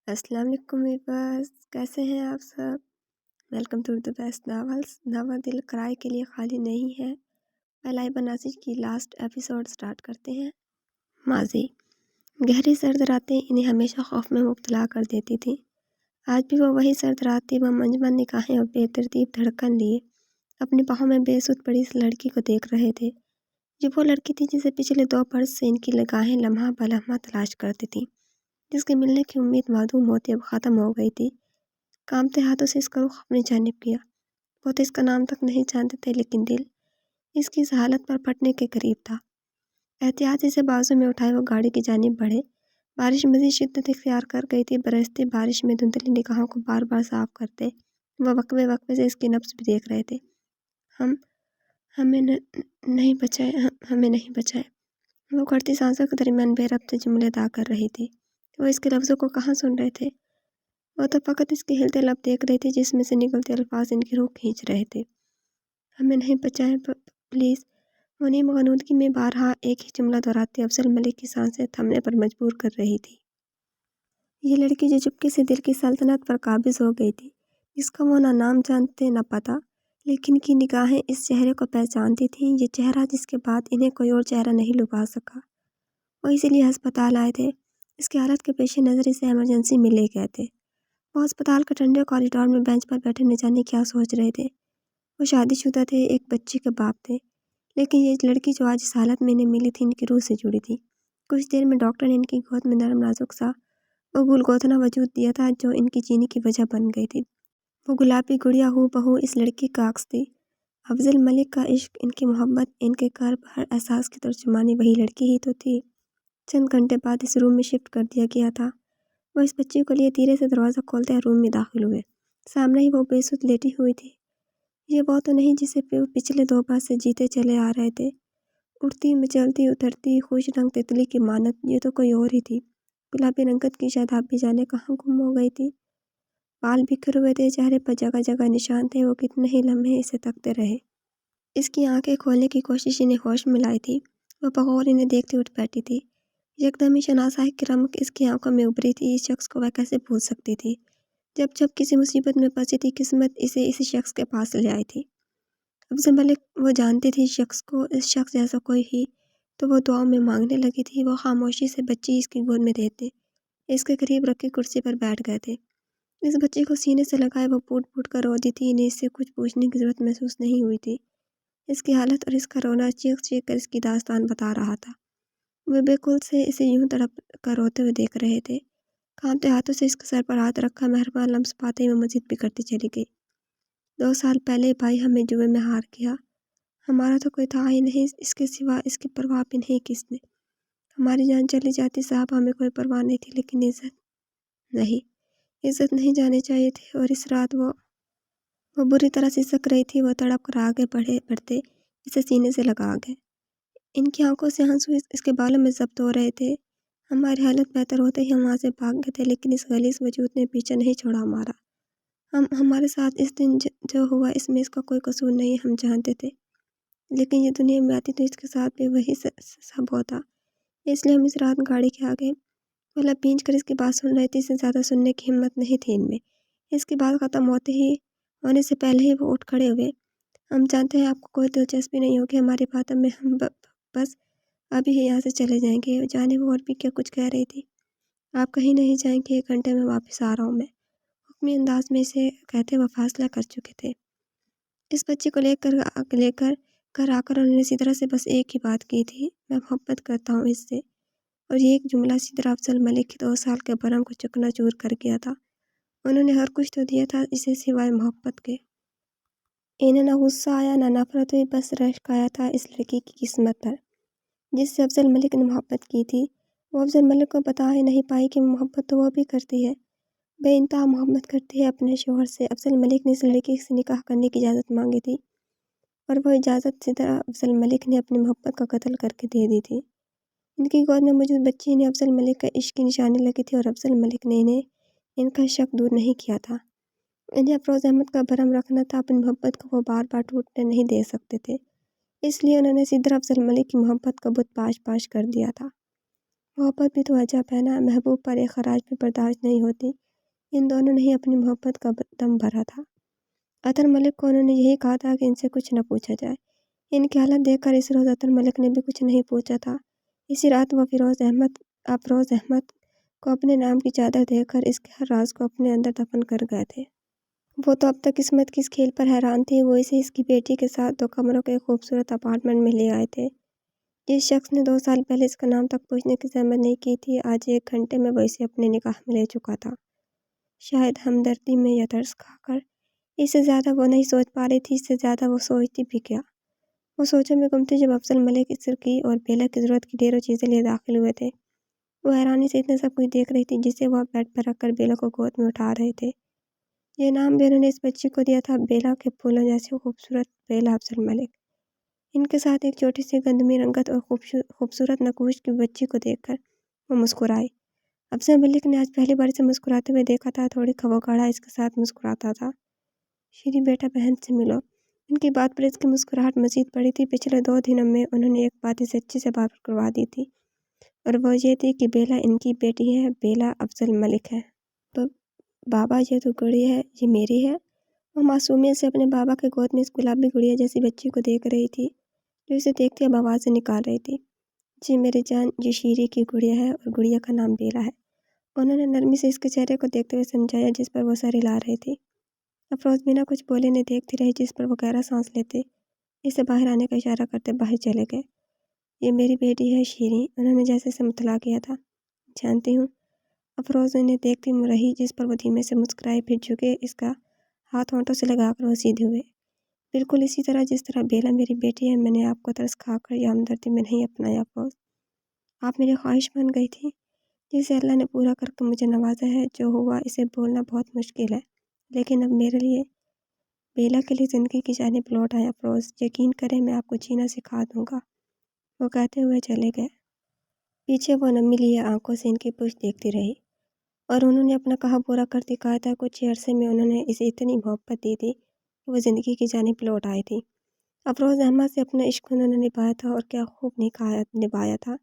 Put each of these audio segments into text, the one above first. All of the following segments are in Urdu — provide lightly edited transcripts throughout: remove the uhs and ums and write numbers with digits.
السلام علیکم ویورز، کیسے ہیں آپ سب؟ Welcome to the best novels. Novel دل کرائے کے لیے خالی نہیں ہے۔ پہلائی بناسج کی لاسٹ ایپیسوڈ سٹارٹ کرتے ہیں۔ ماضی گہری سرد راتیں انہیں ہمیشہ خوف میں مبتلا کر دیتی تھیں۔ آج بھی وہ وہی سرد رات تھی۔ وہ منجمد نگاہیں اور بے ترتیب دھڑکن لیے اپنی باہوں میں بے سود پڑی اس لڑکی کو دیکھ رہے تھے۔ یہ وہ لڑکی تھی جسے پچھلے 2 برس سے ان کی نگاہیں لمحہ بلمحہ تلاش کرتی تھیں، جس کے ملنے کی امید معدوم ہوتی اب ختم ہو گئی تھی۔ کامتے ہاتھوں سے اس کا رخ اپنی جانب کیا۔ وہ تو اس کا نام تک نہیں جانتے تھے، لیکن دل اس کی اس حالت پر پھٹنے کے قریب تھا۔ احتیاط سے بازو میں اٹھائے وہ گاڑی کی جانب بڑھے۔ بارش مزید شدت اختیار کر گئی تھی۔ برستی بارش میں دھندلی نگاہوں کو بار بار صاف کرتے وہ وقفے وقفے سے اس کی نبض بھی دیکھ رہے تھے۔ ہمیں نہیں بچائے، ہمیں نہیں بچائے۔ وہ کڑتی سانسوں کے درمیان بے ربط سے جملے ادا کر رہی تھی۔ وہ اس کے لفظوں کو کہاں سن رہے تھے؟ وہ تو فقط اس کے ہلتے لب دیکھ رہی تھی، جس میں سے نکلتے الفاظ ان کی روح کھینچ رہے تھے۔ ہمیں نہیں بچائے، پلیز۔ وہ نیم غنودگی میں بارہا ایک ہی جملہ دہراتی افضل ملک کی سانسیں تھمنے پر مجبور کر رہی تھی۔ یہ لڑکی جو چپکے سے دل کی سلطنت پر قابض ہو گئی تھی، جس کا وہ نہ نام جانتے نہ پتہ، لیکن کی نگاہیں اس چہرے کو پہچانتی تھیں، یہ چہرہ جس کے بعد انہیں کوئی اور چہرہ نہیں لبھا سکا۔ وہ اسی لیے ہسپتال آئے تھے۔ اس کی حالت کے پیش نظر اسے ایمرجنسی میں لے گئے تھے۔ وہ ہسپتال کے ٹھنڈے کوریڈور میں بینچ پر بیٹھے نہ جانے کیا سوچ رہے تھے۔ وہ شادی شدہ تھے، ایک بچی کے باپ تھے، لیکن یہ لڑکی جو آج اس حالت میں انہیں ملی تھی، ان کی روح سے جڑی تھی۔ کچھ دیر میں ڈاکٹر نے ان کی گود میں نرم نازک سا وہ گل گوتھنا وجود دیا تھا جو ان کی جینے کی وجہ بن گئی تھی۔ وہ گلابی گڑیا ہو بہو اس لڑکی کا عکس تھی۔ افضل ملک کا عشق، ان کی محبت، ان کے کرب، ہر احساس کی ترجمانی وہی لڑکی ہی تو تھی۔ چند گھنٹے بعد اس روم میں شفٹ کر دیا گیا تھا۔ وہ اس بچی کو لیے دھیرے سے دروازہ کھولتے روم میں داخل ہوئے۔ سامنے ہی وہ بے سود لیٹی ہوئی تھی۔ یہ وہ تو نہیں جسے پچھلے 2 برس سے جیتے چلے آ رہے تھے، اٹھتی مچلتی اترتی خوش رنگ تتلی کی مانند۔ یہ تو کوئی اور ہی تھی۔ گلابی رنگت کی شاداب بھی جانے کہاں گم ہو گئی تھی۔ بال بکھرے ہوئے تھے، چہرے پر جگہ جگہ نشان تھے۔ وہ کتنے ہی لمحے اسے تکتے رہے۔ اس کی آنکھیں کھولنے کی کوشش انہیں ہوش میں لائی تھی۔ وہ بغور انہیں دیکھتے اٹھ بیٹھی تھی۔ یکدم ہی شناسائی کی رمق اس کی آنکھوں میں ابھری تھی۔ اس شخص کو وہ کیسے بھول سکتی تھی؟ جب کسی مصیبت میں پھنسی تھی، قسمت اسے اسی شخص کے پاس لے آئی تھی۔ افضل ملک وہ جانتی تھی اس شخص جیسا کوئی ہی تو وہ دعاؤں میں مانگنے لگی تھی۔ وہ خاموشی سے بچی اس کی گود میں دیتے اس کے قریب رکھی کرسی پر بیٹھ گئے تھے۔ اس بچی کو سینے سے لگائے وہ پھوٹ پھوٹ کر روتی تھی۔ انہیں اس سے کچھ پوچھنے کی ضرورت محسوس نہیں ہوئی تھی۔ اس کی حالت اور اس کا رونا چیخ چیخ کر اس کی داستان بتا رہا تھا۔ وہ بالکل سے اسے یوں تڑپ کر روتے ہوئے دیکھ رہے تھے۔ کانپتے ہاتھوں سے اس کے سر پر ہاتھ رکھا، مہربان لمس پاتے ہی وہ مزید بگڑتی چلی گئی۔ 2 سال پہلے بھائی ہمیں جوئے میں ہار گیا۔ ہمارا تو کوئی تھا ہی نہیں اس کے سوا، اس کی پرواہ بھی نہیں کس نے۔ ہماری جان چلی جاتی صاحب، ہمیں کوئی پرواہ نہیں تھی، لیکن عزت نہیں جانے چاہیے تھی۔ اور اس رات وہ بری طرح سسک رہی تھی۔ وہ تڑپ کر آگے بڑھتے اسے سینے سے لگا گئے۔ ان کی آنکھوں سے آنسو اس کے بالوں میں ضبط ہو رہے تھے۔ ہماری حالت بہتر ہوتے ہی ہم وہاں سے بھاگ گئے تھے، لیکن اس غلیظ وجود نے پیچھا نہیں چھوڑا ہمارا۔ ہمارے ساتھ اس دن جو ہوا، اس میں اس کا کوئی قصور نہیں، ہم جانتے تھے، لیکن یہ دنیا میں آتی تو اس کے ساتھ بھی وہی سب ہوتا۔ اس لیے ہم اس رات گاڑی کے آگے وہ لب بھینچ کر اس کی بات سن رہے تھے۔ اسے زیادہ سننے کی ہمت نہیں تھی ان میں۔ اس کی بات ختم ہونے سے پہلے ہی وہ اٹھ کھڑے ہوئے۔ ہم جانتے ہیں آپ کو کوئی دلچسپی نہیں ہوگی ہماری باتوں میں، ہم بس ابھی ہی یہاں سے چلے جائیں گے۔ جانے وہ اور بھی کیا کچھ کہہ رہی تھی۔ آپ کہیں نہیں جائیں گے، 1 گھنٹے میں واپس آ رہا ہوں میں، حکمی انداز میں اسے کہتے وہ فاصلہ کر چکے تھے۔ اس بچی کو لے کر گھر آ کر انہوں نے اسی طرح سے بس ایک ہی بات کی تھی، میں محبت کرتا ہوں اس سے۔ اور یہ ایک جملہ اسی طرح افضل ملک کے 2 سال کے برہم کو چکنا چور کر گیا تھا۔ انہوں نے ہر کچھ تو دیا تھا اسے سوائے محبت کے۔ انہیں نہ غصہ آیا نہ نفرت ہوئی، بس رشک آیا تھا اس لڑکی کی قسمت پر جس سے افضل ملک نے محبت کی تھی۔ وہ افضل ملک کو بتا ہی نہیں پائی کہ محبت تو وہ بھی کرتی ہے، بے انتہا محبت کرتی ہے اپنے شوہر سے۔ افضل ملک نے اس لڑکی سے نکاح کرنے کی اجازت مانگی تھی، اور وہ اجازت سدرا افضل ملک نے اپنی محبت کا قتل کر کے دے دی تھی۔ ان کی گود میں موجود بچی انہیں افضل ملک کا عشق کی نشانی لگی تھی، اور افضل ملک نے ان کا شک دور نہیں کیا تھا۔ انہیں افروز احمد کا بھرم رکھنا تھا، اپنی محبت کو وہ بار بار ٹوٹنے نہیں دے سکتے تھے، اس لیے انہوں نے سدرا افضل ملک کی محبت کا بت پاش کر دیا تھا۔ محبت بھی تو عجب ہے نا، محبوب پر ایک خراج بھی برداشت نہیں ہوتی۔ ان دونوں نے ہی اپنی محبت کا دم بھرا تھا۔ عطر ملک کو انہوں نے یہی کہا تھا کہ ان سے کچھ نہ پوچھا جائے۔ ان کی حالت دیکھ کر اس روز عطر ملک نے بھی کچھ نہیں پوچھا تھا۔ اسی رات وہ افروز احمد کو اپنے نام کی چادر دے کر اس کے ہر راز کو اپنے اندر دفن کر گئے تھے۔ وہ تو اب تک قسمت کی اس کھیل پر حیران تھی۔ وہ اسے اس کی بیٹی کے ساتھ 2 کمروں کے ایک خوبصورت اپارٹمنٹ میں لے آئے تھے۔ جس شخص نے 2 سال پہلے اس کا نام تک پوچھنے کی زحمت نہیں کی تھی، آج 1 گھنٹے میں وہ اسے اپنے نکاح میں لے چکا تھا۔ شاید ہمدردی میں یا ترس کھا کر۔ اس سے زیادہ وہ نہیں سوچ پا رہی تھی، اس سے زیادہ وہ سوچتی بھی کیا۔ وہ سوچوں میں گم تھی جب افضل ملک عطر کی اور بیلا کی ضرورت کی ڈھیروں چیزیں لے داخل ہوئے تھے۔ وہ حیرانی سے اتنا سب کچھ دیکھ رہی تھی جسے وہ بیڈ پر رکھ کر بیلا کو گود میں اٹھا رہے تھے۔ یہ نام بھی انہوں نے اس بچی کو دیا تھا، بیلا کے پھولوں جیسی خوبصورت بیلا افضل ملک۔ ان کے ساتھ ایک چھوٹی سی گندمی رنگت اور خوبصورت نقوش کی بچی کو دیکھ کر وہ مسکرائی۔ افضل ملک نے آج پہلی بار اسے مسکراتے ہوئے دیکھا تھا۔ تھوڑی کھوگاڑا اس کے ساتھ مسکراتا تھا۔ شیریں بیٹا، بہن سے ملو۔ ان کی بات پر اس کی مسکراہٹ مزید بڑھی تھی۔ پچھلے 2 دنوں میں انہوں نے ایک بات اسے اچھی سے بات کروا دی تھی، اور وہ یہ تھی کہ بیلا ان کی بیٹی ہے، بیلا افضل ملک ہے۔ بابا، یہ تو گڑیا ہے، یہ میری ہے۔ وہ معصومیت سے اپنے بابا کے گود میں اس گلابی گڑیا جیسی بچی کو دیکھ رہی تھی جو اسے دیکھتے اب آوازیں نکال رہی تھی۔ جی میری جان، یہ شیریں کی گڑیا ہے اور گڑیا کا نام بیلا ہے، انہوں نے نرمی سے اس کے چہرے کو دیکھتے ہوئے سمجھایا جس پر وہ سر ہلا رہی تھی۔ افروز بنا کچھ بولے نے دیکھتی رہی جس پر وہ گہرا سانس لیتے اسے باہر آنے کا اشارہ کرتے باہر چلے گئے۔ یہ میری بیٹی ہے شیریں، انہوں نے جیسے سمتلا کیا تھا۔ جانتی ہوں۔ افروز انہیں دیکھتی رہی جس پر وہ دھیمے سے مسکرائے، پھر جھکے اس کا ہاتھ ہونٹوں سے لگا کر وہ سیدھے ہوئے۔ بالکل اسی طرح جس طرح بیلا میری بیٹی ہے، میں نے آپ کو ترس کھا کر یا ہمدردی میں نہیں اپنایا افروز۔ آپ میری خواہش بن گئی تھی جسے اللہ نے پورا کر کے مجھے نوازا ہے۔ جو ہوا اسے بولنا بہت مشکل ہے، لیکن اب میرے لیے بیلا کے لیے زندگی کی جانب لوٹ آیا افروز۔ یقین کریں میں آپ کو جینا سکھا دوں گا، وہ کہتے ہوئے چلے گئے۔ پیچھے وہ نمی لیے آنکھوں سے ان کی پشت دیکھتی رہی، اور انہوں نے اپنا کہا پورا کرتی کہا تھا کچھ ہی عرصے میں انہوں نے اسے اتنی محبت دی تھی کہ وہ زندگی کی جانب لوٹ آئی تھی۔ افروز احمد سے اپنا عشق انہوں نے نبھایا تھا، اور کیا خوب نبھایا تھا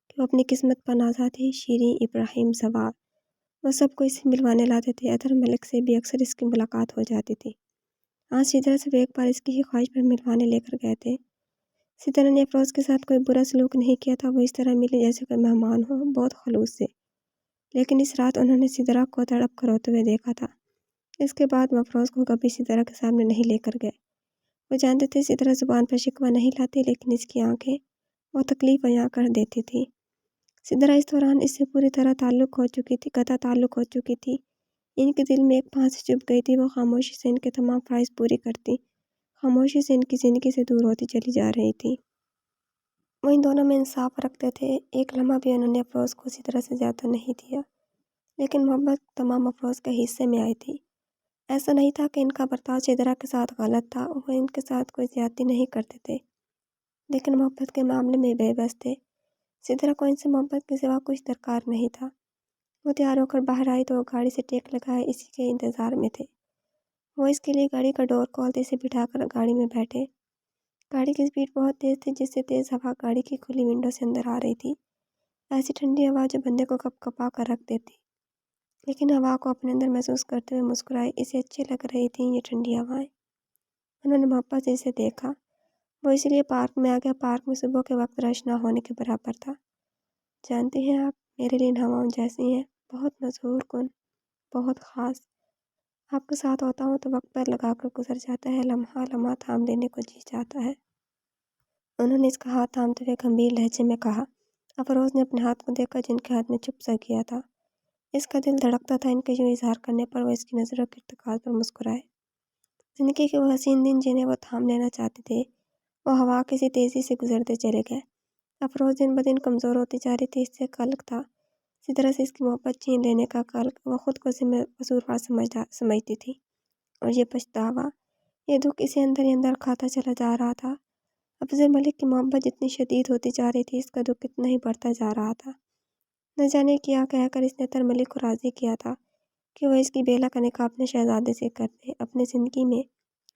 کہ وہ اپنی قسمت پر نازا تھی۔ شیریں، ابراہیم، سوار، وہ سب کو اسے ملوانے لاتے تھے۔ عطر ملک سے بھی اکثر اس کی ملاقات ہو جاتی تھی۔ آج سدرا سے وہ ایک بار اس کی ہی خواہش پر ملوانے لے کر گئے تھے۔ سدرا نے افروز کے ساتھ کوئی برا سلوک نہیں کیا تھا، وہ اس طرح ملی جیسے کوئی مہمان ہو، بہت خلوص سے۔ لیکن اس رات انہوں نے سدرا کو تڑپ کر روتے ہوئے دیکھا تھا۔ اس کے بعد وہ افروز کو کبھی سدرا کے سامنے نہیں لے کر گئے۔ وہ جانتے تھے سدرا زبان پر شکوہ نہیں لاتی، لیکن اس کی آنکھیں وہ تکلیف بیاں کر دیتی تھی۔ سدرا اس دوران اس سے پوری طرح قطع تعلق ہو چکی تھی۔ ان کے دل میں ایک پھانسی چبھ گئی تھی۔ وہ خاموشی سے ان کے تمام خواہش پوری کرتی، خاموشی سے ان کی زندگی سے دور ہوتی چلی جا رہی تھی۔ وہ ان دونوں میں انصاف رکھتے تھے۔ ایک لمحہ بھی انہوں نے افروز کو سدرا سے زیادہ نہیں دیا، لیکن محبت تمام افروز کے حصے میں آئی تھی۔ ایسا نہیں تھا کہ ان کا برتاؤ سدرا کے ساتھ غلط تھا، وہ ان کے ساتھ کوئی زیادتی نہیں کرتے تھے، لیکن محبت کے معاملے میں بے بس تھے۔ سدرا کو ان سے محبت کے سوا کچھ درکار نہیں تھا۔ وہ تیار ہو کر باہر آئی تو وہ گاڑی سے ٹیک لگائے اسی کے انتظار میں تھے۔ وہ اس کے لیے گاڑی کا ڈور کھولتے اسے بٹھا کر گاڑی میں بیٹھے۔ گاڑی کی سپیڈ بہت تیز تھی جس سے تیز ہوا گاڑی کی کھلی ونڈو سے اندر آ رہی تھی، ایسی ٹھنڈی ہوا جو بندے کو کپ کپا کر رکھ دیتی۔ لیکن ہوا کو اپنے اندر محسوس کرتے ہوئے مسکرائی، اسے اچھی لگ رہی تھیں یہ ٹھنڈی ہوائیں۔ انہوں نے محبت سے اسے دیکھا۔ وہ اسی لیے پارک میں آ گیا۔ پارک میں صبح کے وقت رش نہ ہونے کے برابر تھا۔ جانتی ہیں آپ، میرے لیے ان ہواؤں جیسی ہیں، بہت مسحور کن، بہت خاص۔ آپ کے ساتھ ہوتا ہوں تو وقت پر لگا کر گزر جاتا ہے، لمحہ لمحہ تھام لینے کو جی چاہتا ہے۔ انہوں نے اس کا ہاتھ تھامتے ہوئے گمبھیر لہجے میں کہا۔ افروز نے اپنے ہاتھ کو دیکھا جن کے ہاتھ میں چپ سا کیا تھا۔ اس کا دل دھڑکتا تھا۔ ان کے یوں اظہار کرنے پر وہ اس کی نظروں کے ارتکاز پر مسکرائے۔ زندگی کے وہ حسین دن جنہیں وہ تھام لینا چاہتے تھے، وہ ہوا کی سی تیزی سے گزرتے چلے گئے۔ افروز دن بدن کمزور ہوتی جا رہی تھی۔ اس سے قلق تھا، سدرا سے اس کی محبت چھین لینے کا قلق۔ وہ خود کو قصوروار سمجھتی تھی، اور یہ پچھتاوا، یہ دکھ اسے اندر ہی اندر کھاتا چلا جا رہا تھا۔ افضل ملک کی محبت جتنی شدید ہوتی جا رہی تھی، اس کا دکھ اتنا ہی بڑھتا جا رہا تھا۔ نہ جانے کیا کہہ کر اس نے عطر ملک کو راضی کیا تھا کہ وہ اس کی بیلا کا نکاح اپنے شہزادے سے کر دے۔ اپنی زندگی میں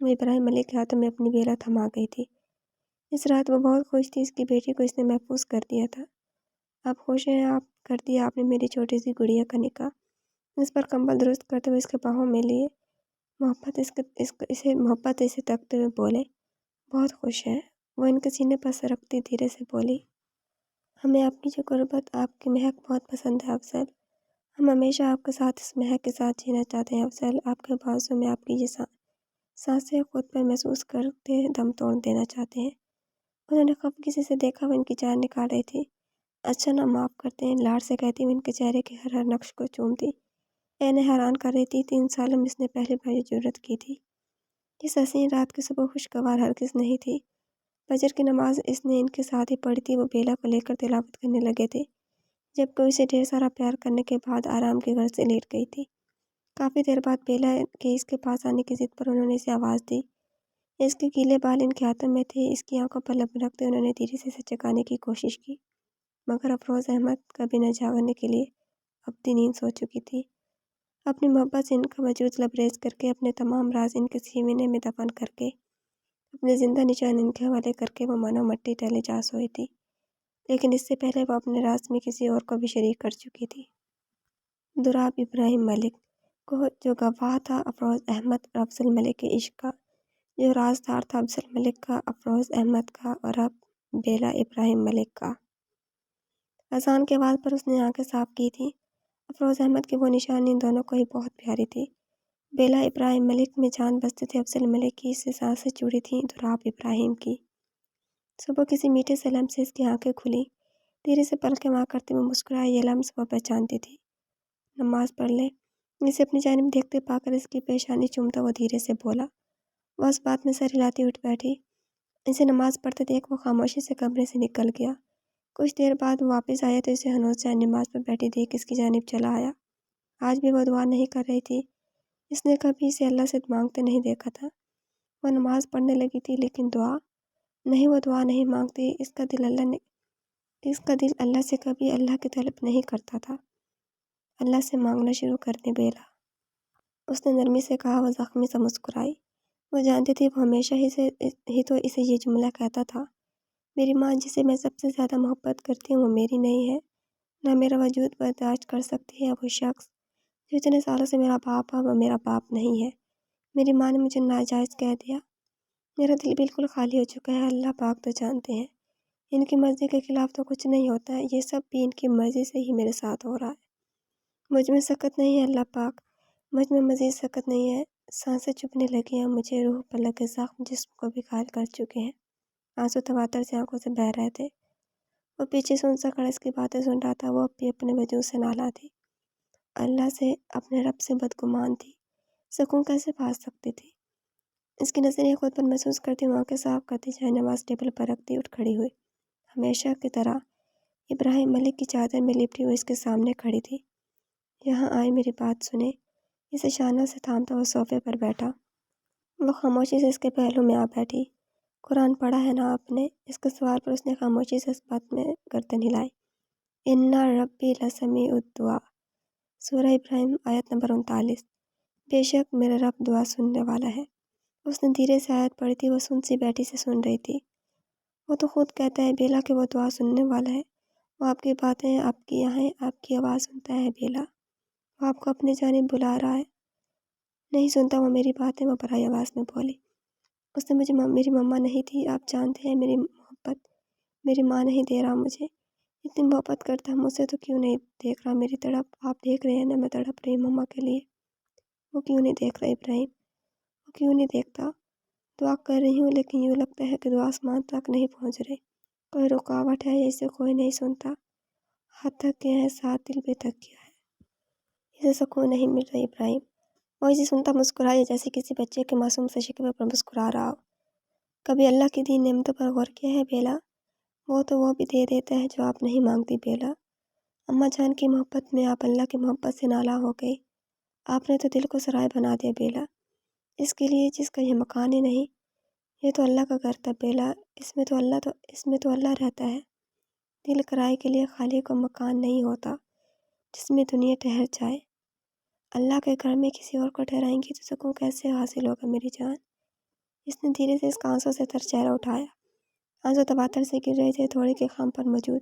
وہ ابراہیم ملک کے ہاتھوں میں اپنی بیلا تھما گئی تھی۔ اس رات وہ بہت خوش تھی، اس کی بیٹی کو اس نے محفوظ کر دیا تھا۔ آپ خوش ہیں؟ آپ کر دیا آپ نے میری چھوٹی سی گڑیا کا نکاح۔ اس پر کمبل درست کرتے ہوئے اس کے باہوں میں لیے محبت اسے تکتے ہوئے بولے، بہت خوش ہے۔ وہ ان کے سینے پر سر رکھتی دھیرے سے بولی، ہمیں آپ کی جو قربت، آپ کی مہک بہت پسند ہے افضل۔ ہم ہمیشہ آپ کے ساتھ اس مہک کے ساتھ جینا چاہتے ہیں افضل۔ آپ کے بازوں میں آپ کی یہ سانسیں خود پر محسوس کرتے دم توڑ دینا چاہتے ہیں۔ انہوں نے خفگی سے دیکھا، وہ ان کی جان نکال رہی تھی۔ اچھا نا، معاف کرتے ہیں، لاڈ سے کہتی وہ ان کے چہرے کے ہر نقش کو چومتی۔ انہیں حیران کر رہی تھی، 3 سالوں میں اس نے پہلی بار یہ جرأت کی تھی۔ اس حسین رات کی صبح خوشگوار ہرگز نہیں تھی۔ فجر کی نماز اس نے ان کے ساتھ ہی پڑھی تھی۔ وہ بیلا کو لے کر تلاوت کرنے لگے تھے، جبکہ اسے ڈھیر سارا پیار کرنے کے بعد آرام کے گھر سے لیٹ گئی تھی۔ کافی دیر بعد بیلا کے اس کے پاس آنے کی ضد پر انہوں نے اسے آواز دی۔ اس کے گیلے بال ان کے ہاتھوں میں تھے۔ اس کی آنکھوں پر لب رکھتے انہوں نے دھیرے سے اسے چکانے کی کوشش کی، مگر افروز احمد کبھی نہ جاگنے کے لیے ابدی نیند سو چکی تھی۔ اپنی محبت سے ان کا وجود لبریز کر کے، اپنے تمام راز ان کے سینے میں دفن کر کے، اپنے زندہ نشان ان کے حوالے کر کے وہ مانو مٹی ٹلے جا سوئی تھی۔ لیکن اس سے پہلے وہ اپنے راز میں کسی اور کو بھی شریک کر چکی تھی، دراب ابراہیم ملک کو، جو گواہ تھا افروز احمد اور افضل ملک کے عشق کا، جو رازدار تھا افضل ملک کا، افروز احمد کا اور اب بیلا ابراہیم ملک کا۔ اذان کے آواز پر اس نے آنکھیں صاف کی تھیں۔ افروز احمد کی وہ نشانی ان دونوں کو ہی بہت پیاری تھی۔ بیلا ابراہیم ملک میں جان بستی تھی، افضل ملک کی اس سے سانسیں جڑی تھیں دراب ابراہیم کی۔ صبح کسی میٹھے سے لمس سے اس کی آنکھیں کھلی، دھیرے سے پلکیں مار کرتے وہ مسکرائی۔ یہ لمس وہ پہچانتی تھی۔ نماز پڑھ لیں، اسے اپنی جانب دیکھتے پا کر اس کی پیشانی چومتا وہ دھیرے سے بولا۔ وہ اس بات میں سر ہلاتی اٹھ بیٹھی۔ اسے نماز پڑھتے دیکھ وہ خاموشی سے کمرے سے نکل گیا۔ کچھ دیر بعد وہ واپس آیا تو اسے ہنوز جائے نماز پر بیٹھی دیکھ اس کی جانب چلا آیا۔ آج بھی وہ دعا نہیں کر رہی تھی۔ اس نے کبھی اسے اللہ سے مانگتے نہیں دیکھا تھا۔ وہ نماز پڑھنے لگی تھی، لیکن دعا نہیں، وہ دعا نہیں مانگتی۔ اس کا دل اللہ سے کبھی اللہ کی طلب نہیں کرتا تھا۔ اللہ سے مانگنا شروع کر دے بیلا، اس نے نرمی سے کہا۔ وہ زخمی سا مسکرائی۔ وہ جانتی تھی وہ ہمیشہ ہی تو اسے یہ جملہ کہتا تھا، میری ماں جسے میں سب سے زیادہ محبت کرتی ہوں وہ میری نہیں ہے، نہ میرا وجود برداشت کر سکتی ہے۔ وہ شخص جو اتنے سالوں سے میرا باپ ہے وہ میرا باپ نہیں ہے۔ میری ماں نے مجھے ناجائز کہہ دیا۔ میرا دل بالکل خالی ہو چکا ہے۔ اللہ پاک تو جانتے ہیں، ان کی مرضی کے خلاف تو کچھ نہیں ہوتا ہے۔ یہ سب بھی ان کی مرضی سے ہی میرے ساتھ ہو رہا ہے۔ مجھ میں سکت نہیں ہے اللہ پاک، مجھ میں مزید سکت نہیں ہے۔ سانسیں چبھنے لگی ہیں مجھے، روح پر لگے زخم جسم کو بھی گھائل کر چکے ہیں۔ آنسو تواتر سے آنکھوں سے بہہ رہے تھے۔ وہ پیچھے سن سا کھڑا اس کی باتیں سن رہا تھا۔ وہ اب بھی اپنے وجود سے نالا تھی، اللہ سے، اپنے رب سے بدگمان تھی۔ سکون کیسے پا سکتی تھی؟ اس کی نظریں خود پر محسوس کرتی ہوئی آنکھیں صاف کرتی جائے نماز ٹیبل پر رکھتی اٹھ کھڑی ہوئی۔ ہمیشہ کی طرح ابراہیم ملک کی چادر میں لپٹی ہوئی اس کے سامنے کھڑی تھی۔ یہاں آئے، میری بات سنیں۔ اسے شانوں سے تھامتا وہ صوفے پر بیٹھا۔ وہ خاموشی سے اس کے پہلو میں آ بیٹھی۔ قرآن پڑھا ہے نا آپ نے؟ اس کے سوال پر اس نے خاموشی سے اس بات میں گردن ہلائی۔ اِنَّ رَبِّی لَسَمِیعُ الدُّعَاء، سورہ ابراہیم آیت نمبر 39۔ بے شک میرا رب دعا سننے والا ہے۔ اس نے دھیرے سے آیت پڑھی تھی۔ وہ سن سی بیٹھی سے سن رہی تھی۔ وہ تو خود کہتا ہے بیلا کہ وہ دعا سننے والا ہے۔ وہ آپ کی باتیں، آپ کی آہیں، آپ کی آواز سنتا ہے بیلا۔ وہ آپ کو اپنی جانب بلا رہا ہے۔ نہیں سنتا وہ میری باتیں، وہ برائی آواز میں بولی۔ اس نے مجھے میری ماما نہیں دی، آپ جانتے ہیں میری محبت میری ماں نہیں دے رہا مجھے۔ اتنی محبت کرتا ہے مجھ سے تو کیوں نہیں دیکھ رہا میری تڑپ؟ آپ دیکھ رہے ہیں نا میں تڑپ رہی ہوں ماما کے لیے۔ وہ کیوں نہیں دیکھ رہا ابراہیم؟ وہ کیوں نہیں دیکھتا؟ دعا کر رہی ہوں لیکن یوں لگتا ہے کہ دعا آسمان تک نہیں پہنچ رہی، کوئی رکاوٹ ہے یا اسے کوئی نہیں سنتا۔ ہاتھ تھک گئے ہیں، ساتھ دل بھی تھک گیا ہے، اسے سکون نہیں مل رہا ابراہیم۔ وہ اسے سنتا مسکرایا جیسے کسی بچے کے معصوم سے شکوے پر مسکرا رہا ہو۔ کبھی اللہ کی دی نعمتوں پر غور کیا ہے بیلا؟ وہ تو وہ بھی دے دیتا ہے جو آپ نہیں مانگتی بیلا۔ اماں جان کی محبت میں آپ اللہ کی محبت سے نالا ہو گئی۔ آپ نے تو دل کو سرائے بنا دیا بیلا، اس کے لیے جس کا یہ مکان ہی نہیں۔ یہ تو اللہ کا گھر تھا بیلا، اس میں تو اللہ رہتا ہے۔ دل کرائے کے لیے خالی کو مکان نہیں ہوتا جس میں دنیا ٹھہر جائے۔ اللہ کے گھر میں کسی اور کو ٹھہرائیں گی تو سکون کیسے حاصل ہوگا میری جان؟ اس نے دھیرے سے اس کا آنسوں سے تر چہرہ اٹھایا۔ آنسو تواتر سے گر رہے تھے، تھوڑے کے خم پر موجود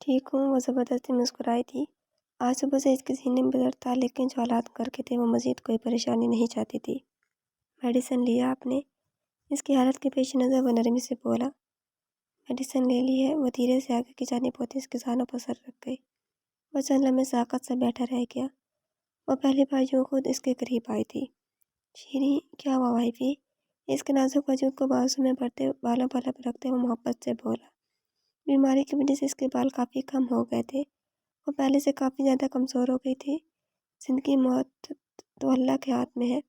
ٹھیک ہوں، وہ زبردستی مسکرائی تھی۔ آج صبح سے اس کی سینے میں درد تھا، لیکن جو حالات کر کے تھے وہ مزید کوئی پریشانی نہیں چاہتی تھی۔ میڈیسن لیا آپ نے؟ اس کی حالت کے پیش نظر وہ نرمی سے بولا۔ میڈیسن لے لی ہے، وہ دھیرے سے آگے کی جانب ہوتی اس کے سانوں پر سر رکھ گئی۔ وہ چند لمحے ساکت سے بیٹھا رہ گیا۔ وہ پہلی بار جو خود اس کے قریب آئی تھی۔ شیریں، کیا ہوا بھائی بھی؟ اس کے نازک وجود کو بازو میں بڑھتے بالوں پر لپ رکھتے وہ محبت سے بولا۔ بیماری کی وجہ سے اس کے بال کافی کم ہو گئے تھے۔ وہ پہلے سے کافی زیادہ کمزور ہو گئی تھی۔ زندگی موت تو اللہ کے ہاتھ میں ہے،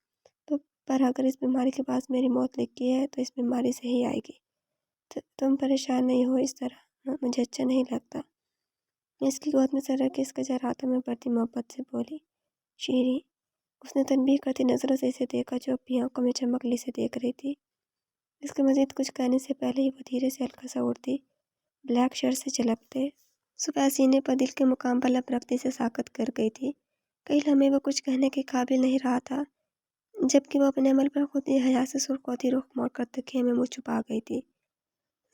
پر اگر اس بیماری کے پاس میری موت لکھی ہے تو اس بیماری سے ہی آئے گی۔ تم پریشان نہیں ہو اس طرح، مجھے اچھا نہیں لگتا۔ اس کی گود میں سر رکھ کے اس کے چار ہاتھوں میں بڑھتی محبت سے بولی۔ شیریں، اس نے تنبیہ کرتی نظروں سے اسے دیکھا جو اپنی آنکھوں میں چمک لی سے دیکھ رہی تھی۔ اس کے مزید کچھ کہنے سے پہلے ہی وہ دھیرے سے ہلکا سا اڑتی بلیک شرٹ سے چلکتے صبح سینے پر دل کے مقام پر لپ رکھتی سے ساکت کر گئی تھی۔ کئی لمحے وہ کچھ کہنے کے قابل نہیں رہا تھا، جبکہ وہ اپنے عمل پر خود ہی حیا سے سرخ ہوتی رخ موڑ کر تکیے میں منہ چھپا گئی تھی۔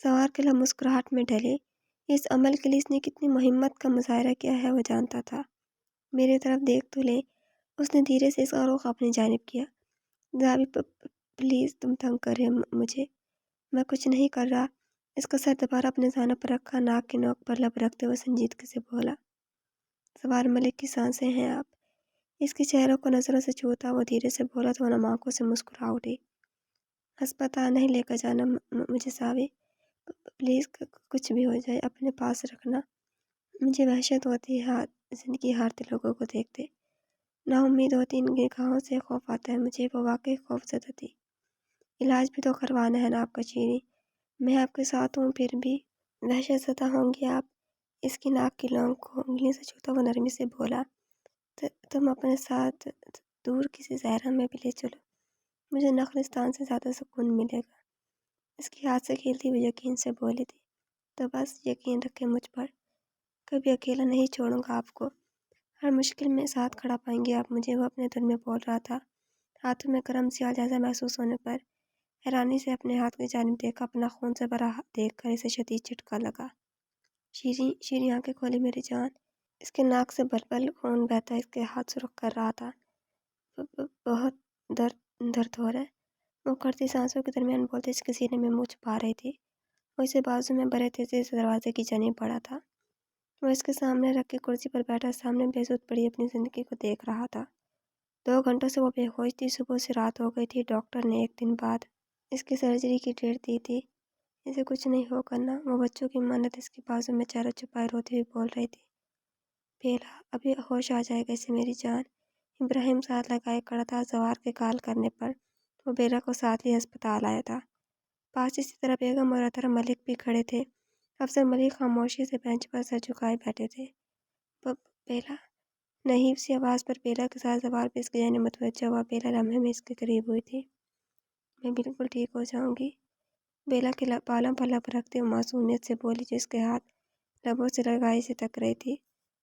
سوار کے لب مسکراہٹ میں ڈھلے۔ اس عمل کے لیے اس نے کتنی مہمت کا مظاہرہ کیا ہے وہ جانتا تھا۔ میری طرف دیکھ تو لے، اس نے دھیرے سے اس کا رخ اپنی جانب کیا۔ زابی، پلیز، تم تنگ کر رہے مجھے۔ میں کچھ نہیں کر رہا۔ اس کا سر دوبارہ اپنے زانوں پر رکھا، ناک کی نوک پر لب رکھتے ہوئے سنجیدگی سے بولا۔ سوار ملک کی سانسیں ہیں آپ۔ اس کے چہروں کو نظروں سے چھوتا وہ دھیرے سے بولا تو وہ نم آنکھوں سے مسکرا اٹھی۔ ہسپتال نہیں لے کر جانا مجھے ساوی، پلیز، کچھ بھی ہو جائے اپنے پاس رکھنا۔ مجھے وحشت ہوتی ہے زندگی ہارتے لوگوں کو دیکھتے، نا امید ہوتی ان نگاہوں سے، خوف آتا ہے مجھے، وہ واقعی خوف زدہ تھی۔ علاج بھی تو کروانا ہے نا آپ کا شیریں، میں آپ کے ساتھ ہوں، پھر بھی وحشت زدہ ہوں گی آپ۔ اس کی ناک کی لونگ کو انگلی سے چھوتا وہ نرمی سے بولا۔ تم اپنے ساتھ دور کسی صحرا میں بھی لے چلو، مجھے نخلستان سے زیادہ سکون ملے گا۔ اس کی ہاتھ سے کھیلتی ہوئی یقین سے بولی تھی۔ تو بس یقین رکھے مجھ پر، کبھی اکیلا نہیں چھوڑوں گا آپ کو، ہر مشکل میں ساتھ کھڑا پائیں گے آپ مجھے، وہ اپنے دل میں بول رہا تھا۔ ہاتھوں میں گرم سیال جیسا محسوس ہونے پر حیرانی سے اپنے ہاتھ کی جانب دیکھا، اپنا خون سے بھرا ہاتھ دیکھ کر اسے شدید جھٹکا لگا۔ شیریں، شیریں آنکھیں کھولی میری جان۔ اس کے ناک سے بل بل خون بہتا اس کے ہاتھ سرخ کر رہا تھا۔ بہت درد ہو رہا ہے، وہ کرتی سانسوں کے درمیان بولتے اس کے سینے میں منہ چھپا رہی تھی۔ وہ اسے بازو میں بڑے تیزی سے دروازے کی جانب بڑھا تھا۔ وہ اس کے سامنے رکھ کے کرسی پر بیٹھا سامنے بے سود پڑی اپنی زندگی کو دیکھ رہا تھا۔ 2 گھنٹوں سے وہ بے ہوش تھی، صبح سے رات ہو گئی تھی۔ ڈاکٹر نے 1 دن بعد اس کی سرجری کی ڈیٹ دی تھی۔ اسے کچھ نہیں ہو کرنا، وہ بچوں کی مانند اس کے بازو میں چہرہ چھپائے روتی ہوئی بول رہی تھی۔ بیلا، ابھی ہوش آ جائے گا اسے میری جان۔ ابراہیم ساتھ لگائے کھڑا تھا۔ زوار کے کال کرنے پر وہ بیلا کو ساتھ لیے ہسپتال آیا تھا۔ پاس اسی طرح بیگم اور اطہر ملک بھی کھڑے تھے۔ افسر ملک خاموشی سے بینچ پر سر جھکائے بیٹھے تھے۔ بیلا، نحیف سی آواز پر بیلا کے ساتھ زوار بھی اس کی جانب متوجہ ہوا۔ بیلا لمحے میں اس کے قریب ہوئی تھی۔ میں بالکل ٹھیک ہو جاؤں گی، بیلا کے بالوں پر لب رکھتے وہ معصومیت سے بولی جو کے ہاتھ لبوں سے لگائی سے تک رہی تھی۔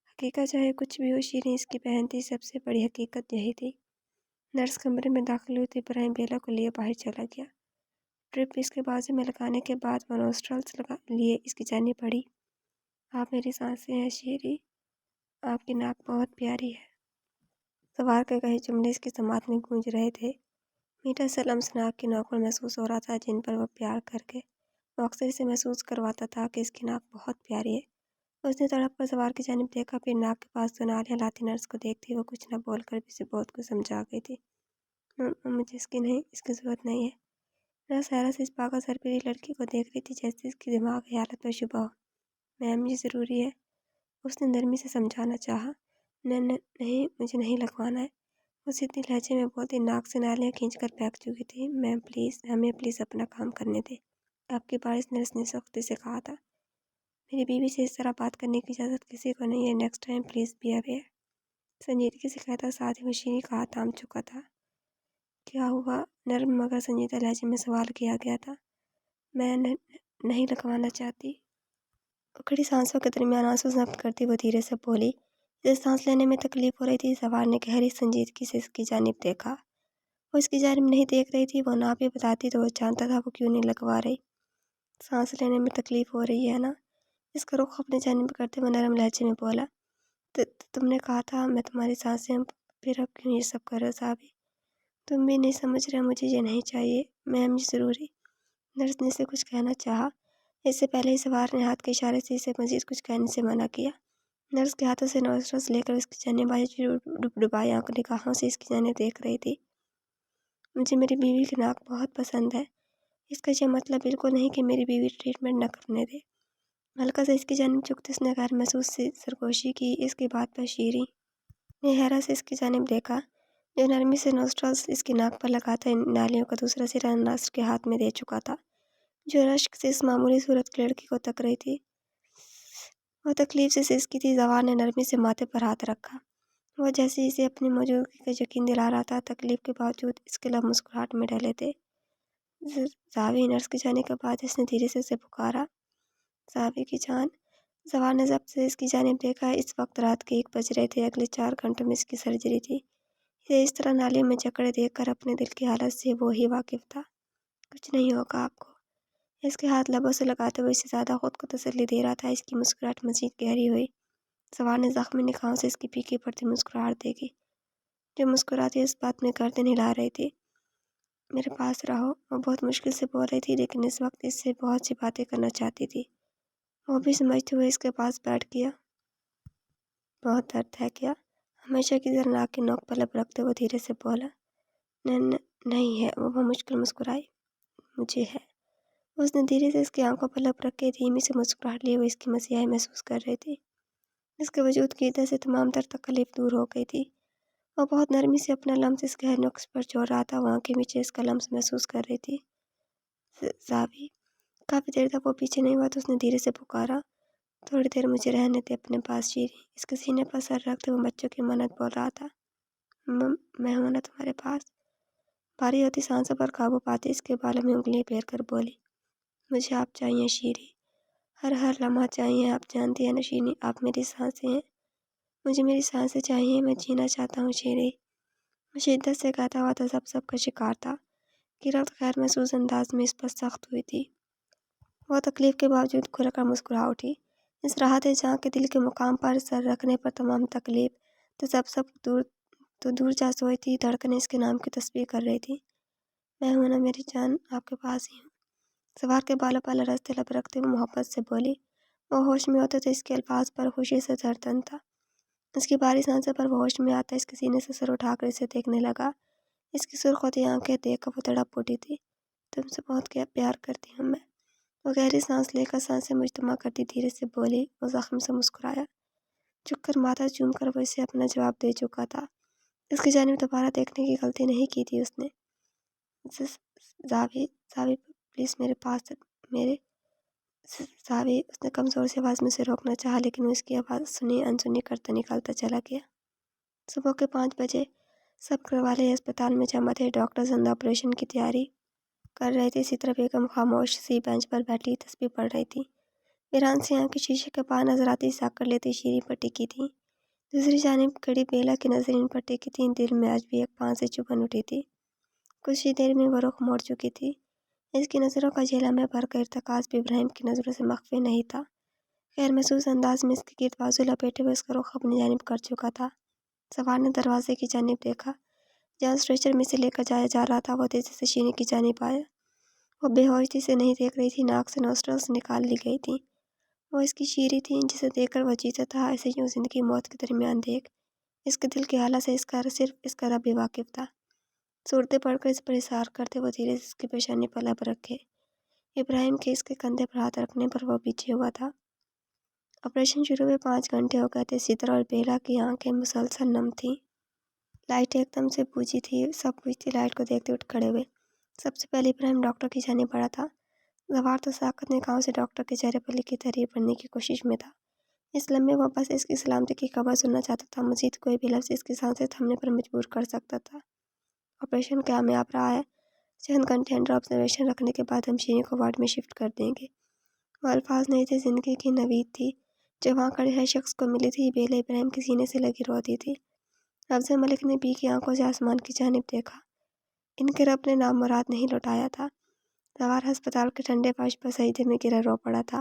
حقیقت چاہے کچھ بھی ہو، شیریں اس کی بہن تھی، سب سے بڑی حقیقت یہی تھی۔ نرس کمرے میں داخل ہوئی تو ابراہیم بیلا کو لیے باہر چلا گیا۔ ڈرپ اس کے بازو میں لگانے کے بعد وہ نوسٹرلز لیے اس کی جانب بڑھی۔ آپ میری سانسیں ہیں شیریں، آپ کی ناک بہت پیاری ہے۔ سوار کے کہے جملے اس کی سماعت میں گونج رہے تھے۔ میٹھا سا لمس ناک کی نوک پر محسوس ہو رہا تھا جن پر وہ پیار کر کے وہ اکثر اسے محسوس کرواتا تھا کہ اس کی ناک بہت پیاری ہے۔ اس نے تڑپ کر سوار کی جانب دیکھا، پھر ناک کے پاس دونال ہلاتی نرس کو دیکھتی وہ کچھ نہ بول کر بھی اسے بہت کچھ سمجھا گئی تھی۔ مجھے اس کی ضرورت نہیں ہے۔ نرس حیرت سے اس پاگل سرپیری لڑکی کو دیکھ رہی تھی جیسے اس کی دماغی حالت پر شبہ ہو۔ میم، یہ ضروری ہے، اس نے نرمی سے سمجھانا چاہا۔ نہیں، مجھے نہیں لگوانا ہے، وہ سیدھی لہجے میں بولتی، ناک سے نالیاں کھینچ کر بہک چکی تھی۔ میم پلیز، ہمیں پلیز اپنا کام کرنے دیں، آپ کی باعث نرس نے سختی سے کہا تھا۔ میری بیوی سے اس طرح بات کرنے کی اجازت کسی کو نہیں ہے، next time please be aware, سنجیدگی سے کہتا ساتھ ہی وہ شیریں کا ہاتھ تھام چکا تھا۔ کیا ہوا؟ نرم مگر سنجیدہ لہجے میں سوال کیا گیا تھا۔ میں نہیں لگوانا چاہتی، اکھڑی سانسوں کے درمیان آنسو ضبط کرتی وہ دھیرے سے بولی۔ اسے سانس لینے میں تکلیف ہو رہی تھی۔ سوار نے گہری سنجیدگی سے اس کی جانب دیکھا۔ وہ اس کی جانب نہیں دیکھ رہی تھی، وہ نہ بھی بتاتی تو وہ جانتا تھا وہ کیوں نہیں لگوا رہی۔ سانس لینے میں تکلیف ہو رہی ہے نا؟ اس کا رخ اپنے جانب کرتے ہوئے نرم لہجے میں بولا، تم نے کہا تھا میں تمہاری سانسیں، پھر اب کیوں یہ سب کر رہے ہو صاحبی؟ تم بھی نہیں سمجھ رہے، مجھے یہ نہیں چاہیے، میں مجھے ضروری۔ نرس نے اسے کچھ کہنا چاہا، اس سے پہلے ہی سوار نے ہاتھ کے اشارے سے اسے مزید کچھ کہنے سے منع کیا۔ نرس کے ہاتھوں سے نوسٹرلز لے کر اس کی جانب آئی، جو ڈبڈبائی نگاہوں سے اس کی جانب دیکھ رہی تھی۔ مجھے میری بیوی کی ناک بہت پسند ہے، اس کا یہ مطلب بالکل نہیں کہ میری بیوی ٹریٹمنٹ نہ کرنے دے۔ ہلکا سے اس کی جانب جھکتے اس نے غیر محسوس سی سرگوشی کی۔ اس کی بات پر شیریں نے حیرت سے اس کی جانب دیکھا، جو نرمی سے نوسٹرلز اس کی ناک پر لگاتا نالیوں کا دوسرا سرا نرس کے ہاتھ میں دے چکا تھا، جو رشک سے اس معمولی صورت کی لڑکی کو تک رہی تھی۔ وہ تکلیف سے سسکی تھی۔ زوار نے نرمی سے ماتھے پر ہاتھ رکھا، وہ جیسے اسے اپنی موجودگی کا یقین دلا رہا تھا۔ تکلیف کے باوجود اس کے لب مسکراہٹ میں ڈھلے تھے۔ زاوی، نرس کے جانے کے بعد اس نے دھیرے سے اسے پکارا، زاوی کی جان۔ زوار نے ضبط سے اس کی جانب دیکھا۔ اس وقت رات کے 1 بج رہے تھے، اگلے 4 گھنٹوں میں اس کی سرجری تھی۔ اسے اس طرح نالیوں میں جکڑے دیکھ کر اپنے دل کی حالت سے وہ ہی واقف تھا۔ کچھ نہیں ہوگا آپ کو، اس کے ہاتھ لبوں سے لگاتے ہوئے اسے زیادہ خود کو تسلی دے رہا تھا۔ اس کی مسکراہٹ مزید گہری ہوئی۔ زوار نے زخمی نگاہوں سے اس کی پھیکی پڑتی مسکراہٹ دیکھی، جو مسکراتی اس بات میں گردن ہلا رہی تھی، میرے پاس رہو۔ وہ بہت مشکل سے بول رہی تھی، لیکن اس وقت اس سے بہت سی باتیں کرنا چاہتی تھی۔ وہ بھی سمجھتے ہوئے اس کے پاس بیٹھ گیا۔ بہت درد ہے کیا؟ ہمیشہ کی طرح ناک کی نوک پر لب رکھتے وہ دھیرے سے بولا۔ نہیں ہے، وہ مشکل مسکرائی۔ مجھے ہے۔ اس نے دھیرے سے اس کی آنکھوں پر لب رکھ کے دھیمی سے مسکراہٹ لیے ہوئے اس کی مسیحائی محسوس کر رہی تھی۔ اس کے وجود کی ادھر سے تمام تر تکلیف دور ہو گئی تھی۔ وہ بہت نرمی سے اپنا لمس اس گہرے نقص پر چھوڑ رہا تھا۔ وہ آنکھیں پیچھے اس کا لمس محسوس کر رہی تھی۔ زاوی۔ کافی دیر تک وہ پیچھے نہیں ہوا تو اس نے دھیرے سے پکارا، تھوڑی دیر مجھے رہنے دے اپنے پاس شیریں۔ اس کے سینے پر سر رکھتے وہ بچوں کی مانند بول رہا تھا، میں ہوں نا تمہارے پاس۔ بھاری ہوتی سانسوں پر قابو پاتے اس کے بالوں میں انگلیاں پھیر کر بولی، مجھے آپ چاہیے شیریں، ہر لمحہ چاہیے۔ آپ جانتی ہیں نا شیریں، آپ میری سانسیں ہیں، مجھے میری سانسیں چاہیے، میں جینا چاہتا ہوں شیریں۔ وہ شدت سے کہتا ہوا تذبذب کا شکار تھا۔ گرفت غیر محسوس انداز میں اس پر سخت ہوئی تھی۔ وہ تکلیف کے باوجود کھل کر مسکرا اٹھی۔ اس راحت جاں کے دل کے مقام پر سر رکھنے پر تمام تکلیف تذبذب دور جا سوئی تھی۔ دھڑکنیں اس کے نام کی تسبیح کر رہی تھی، میں ہوں نا میری جان، آپ کے پاس ہی ہوں۔ سوار کے بالوں پر لرزتے لب رکھتے ہوئے محبت سے بولی۔ وہ ہوش میں ہوتے تو اس کے الفاظ پر خوشی سے دردن تھا۔ اس کی بھاری سانسوں پر وہ ہوش میں آتا اس کے سینے سے سر اٹھا کر اسے دیکھنے لگا۔ اس کی سرخ ہوتی آنکھیں دیکھ کر وہ تڑپ اٹھی تھی۔ تم سے بہت پیار کرتی ہوں میں۔ وہ گہری سانس لے کر سانسیں مجتمع کرتی دھیرے سے بولی۔ وہ زخم سے مسکرایا، جھک کر ماتھا چوم کر وہ اسے اپنا جواب دے چکا تھا۔ اس کی جانب دوبارہ دیکھنے کی غلطی نہیں کی تھی اس نے۔ زاوی پلیز میرے پاس میرے زاوی، اس نے کمزور سی آواز میں اسے روکنا چاہا، لیکن وہ اس کی آواز سنی انسنی کرتا نکلتا چلا گیا۔ صبح کے 5 بجے سب گھر والے اسپتال میں جمع تھے۔ ڈاکٹر زندہ آپریشن کی تیاری کر رہے تھے۔ سترہ بیگم خاموش سی بینچ پر بیٹھی تسبیح پڑھ رہی تھی۔ ویران سی آنکھیں شیشے کے پار نظر آتی ساکر لیتی شیریں پر ٹکی تھیں۔ دوسری جانب کھڑی بیلا کی نظر ان پر ٹکی تھی۔ دل میں آج بھی ایک پان سے چبھن اٹھی تھی۔ کچھ ہی دیر میں وہ رخ موڑ چکی تھی۔ اس کی نظروں کا جھیلا میں بھر کا ارتکاز بھی ابراہیم کی نظروں سے مخفی نہیں تھا۔ غیر محسوس انداز میں اس کے گرد بازو لپیٹے ہوئے اس کا رخ اپنی جانب کر چکا تھا۔ سوار نے دروازے کی جانب دیکھا، جہاں اسٹریچر میں سے لے کر جایا جا رہا تھا۔ وہ تیزی سے شیریں کی جانب آیا۔ وہ بے ہوشی سے نہیں دیکھ رہی تھی، ناک سے نوسٹرلز نکال لی گئی تھیں۔ وہ اس کی شیریں تھی جسے دیکھ کر وہ جیتا تھا۔ اسے یوں زندگی موت کے درمیان دیکھ اس کے دل کی حالت سے صرف اس کا رب ہی واقف تھا۔ صورتیں پڑھ کر اس پر اظہار کرتے وہ دھیرے سے اس کی پیشانی پر لب رکھے۔ ابراہیم کے اس کے کندھے پر ہاتھ رکھنے پر وہ پیچھے ہوا تھا۔ آپریشن شروع ہوئے 5 گھنٹے ہو گئے تھے۔ سترہ اور بیلا کی آنکھیں مسلسل نم تھیں۔ لائٹ ایک دم سے بجھی تھی۔ سب بجھتی لائٹ کو دیکھتے اٹھ کھڑے ہوئے۔ سب سے پہلے ابراہیم ڈاکٹر کی جانب بڑھا تھا۔ زوار تو ساکت نگاہوں سے ڈاکٹر کے چہرے پر لکھی تحریر پڑھنے کی کوشش میں تھا۔ اس لمحے وہ بس اس کی سلامتی کی خبر سننا چاہتا تھا۔ مزید کوئی بھی لفظ اس کی سانسیں تھمنے پر مجبور کر سکتا تھا۔ آپریشن کامیاب رہا ہے، چند گھنٹے انڈر آبزرویشن رکھنے کے بعد ہم شیریں کو وارڈ میں شفٹ کر دیں گے۔ وہ الفاظ نہیں تھے، زندگی کی نوید تھی جو وہاں کھڑے ہر شخص کو ملی تھی۔ بیلا ابراہیم کے سینے سے لگی روتی تھی۔ افضل ملک نے بی کی آنکھوں سے آسمان کی جانب دیکھا، ان کے رب نے نام مراد نہیں لوٹایا تھا۔ زوار ہسپتال کے ٹھنڈے فرش پر سجدے میں گرا رو پڑا تھا۔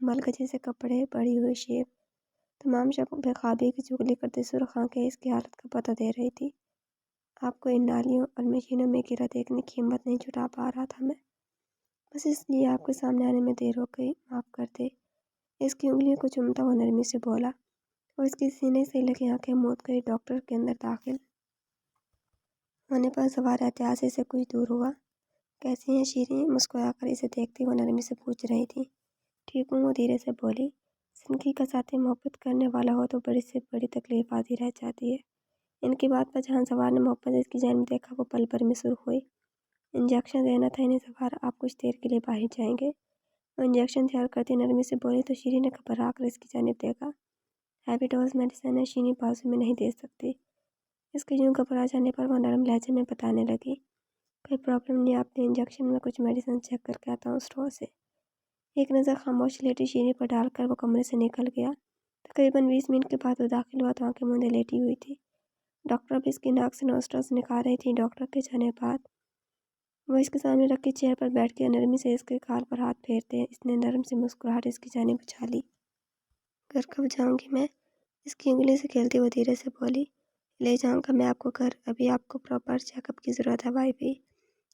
ملگجے سے کپڑے، بڑی ہوئی شیپ، تمام شکوں پہ خوابی کی چغلی کرتی سرخ آنکھیں اس کی حالت کا پتہ دے رہی تھی۔ آپ کو ان نالیوں اور مشینوں میں گرا دیکھنے کی ہمت نہیں جٹا پا رہا تھا میں، بس اس لیے آپ کے سامنے آنے میں دیر ہو گئی، معاف کر دے۔ اس کی انگلیوں کو چومتا ہوا نرمی سے بولا، اور اس کی سینے سے لگی آنکھیں موت گئی۔ ڈاکٹر کے اندر داخل ہونے پر سوار احتیاط سے کچھ دور ہوا۔ کیسی ہیں شیریں؟ مسکرا کر اسے دیکھتی وہ نرمی سے پوچھ رہی تھی۔ ٹھیک ہوں، وہ دھیرے سے بولی۔ زندگی کا ساتھی محبت کرنے والا ہو تو بڑی سے بڑی تکلیف آتی رہ جاتی ہے۔ ان کی بات پر جہاں سوار نے محبت اس کی جانب دیکھا وہ پل بھر میں سرخ ہوئی۔ انجیکشن دینا تھا انہیں سوار، آپ کچھ دیر کے لیے باہر جائیں گے؟ وہ انجیکشن تیار کرتی نرمی سے بولی تو شیریں نے گھبرا کر اس کی جانب دیکھا۔ ہیوی ڈوز میڈیسن ہے، شیریں بازو میں نہیں دے سکتی۔ اس کے یوں گھبرا جانے پر وہ نرم لہجے میں بتانے لگی، کوئی پرابلم نہیں، آپ نے انجیکشن میں کچھ میڈیسن چیک کر کے آتا ہوں اسٹور سے۔ ایک نظر خاموش لیٹی شیریں پر ڈال کر وہ کمرے سے نکل گیا۔ تقریباً 20 منٹ کے بعد وہ داخل ہوا تو آنکھیں موندے لیٹی ہوئی تھی۔ ڈاکٹر اب اس کی ناک سے نوسٹرز نکال رہی تھی۔ ڈاکٹر کے جانے بعد وہ اس کے سامنے رکھی چیئر پر بیٹھ کے نرمی سے اس کے گال پر ہاتھ پھیرتے اس نے نرم سی مسکراہٹ اس کی جانب اچھالی۔ گھر کب جاؤں گی میں؟ اس کی انگلی سے کھیلتی وہ دھیرے سے بولی۔ لے جاؤں گا میں آپ کو گھر، ابھی آپ کو پراپر چیک اپ کی ضرورت ہے بھائی بھی۔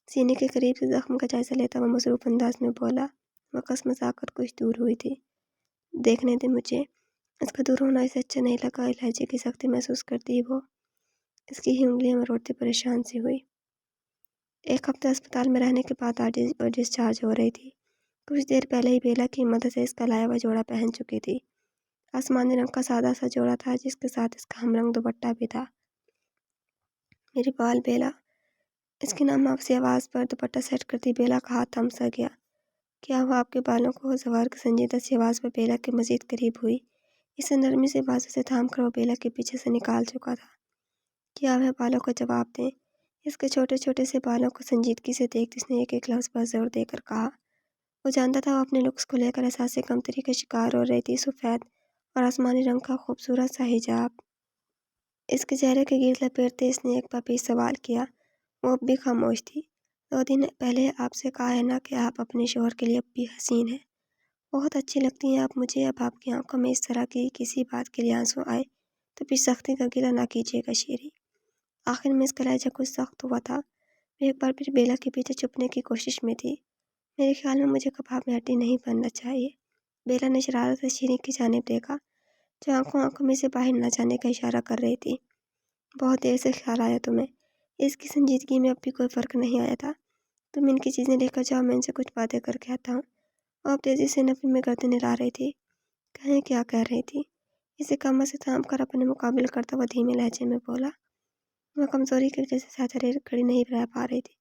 سینے کے قریب سے زخم کا جائزہ لیتا وہ مصروف انداز میں بولا۔ وہ کس مساقت کچھ دور ہوئی تھی۔ دیکھنے دے مجھے۔ اس کا دور ہونا اسے اچھا نہیں لگا، لہجے کی سختی محسوس کرتی وہ اس کی ہی انگلیاں مروڑتی پریشان سی ہوئی۔ ایک ہفتہ اسپتال میں رہنے کے بعد آج وہ ڈسچارج ہو رہی تھی۔ کچھ دیر پہلے ہی بیلا کی مدد سے اس کا لایا ہوا جوڑا پہن چکی تھی۔ آسمانی رنگ کا سادہ سا جوڑا تھا جس کے ساتھ اس کا ہم رنگ دوپٹہ بھی تھا۔ میری بال بیلا، اس کی نامعاف سی آواز پر دوپٹہ سیٹ کرتی بیلا کا ہاتھ تھم سا گیا۔ کیا ہوا آپ کے بالوں کو؟ سوار کی سنجیدہ سی آواز پر بیلا کے مزید قریب ہوئی۔ اسے نرمی سے بازو سے تھام کر وہ بیلا کے پیچھے سے نکال چکا تھا۔ کیا ہے بالوں کو جواب دیں۔ اس کے چھوٹے چھوٹے سے بالوں کو سنجیدگی سے دیکھتے اس نے ایک ایک لفظ پر زور دے کر کہا۔ وہ جانتا تھا وہ اپنے لکس کو لے کر احساس کمتری کا شکار ہو رہی تھی۔ سفید اور آسمانی رنگ کا خوبصورت سا حجاب اس کے چہرے کے گرد لپیٹتے اس نے ایک بار پھر سوال کیا۔ وہ اب بھی خاموش تھی۔ 2 دن پہلے آپ سے کہا ہے نا کہ آپ اپنے شوہر کے لیے اب بھی حسین ہیں، بہت اچھی لگتی ہیں آپ مجھے۔ اب آپ کی آنکھوں میں اس طرح کی کسی بات کے لیے آنسو آئے تو پھر سختی کا گلہ نہ کیجیے گا شیریں۔ آخر میں اس کا لہجہ کچھ سخت ہوا تھا۔ وہ ایک بار پھر بیلا کے پیچھے چھپنے کی کوشش میں تھی۔ میرے خیال میں مجھے کباب میں ہڈی نہیں بننا چاہیے۔ بیلا نے شرارت سے شیریں کی جانب دیکھا جو آنکھوں میں سے باہر نہ جانے کا اشارہ کر رہی تھی۔ بہت دیر سے خیال آیا تمہیں؟ اس کی سنجیدگی میں اب بھی کوئی فرق نہیں آیا تھا۔ تم ان کی چیزیں لے کر جاؤ، میں ان سے کچھ باتیں کر کے آتا ہوں۔ وہ اب تیزی سے نفی میں گردن ہلا رہی تھی۔ کہیں کیا کہہ رہی تھی؟ اسے کمر سے تھام کر اپنے مقابل کرتا ہوا دھیمے لہجے میں بولا۔ وہ کمزوری کی وجہ سے ساتھ کھڑی نہیں رہ پا رہی تھی۔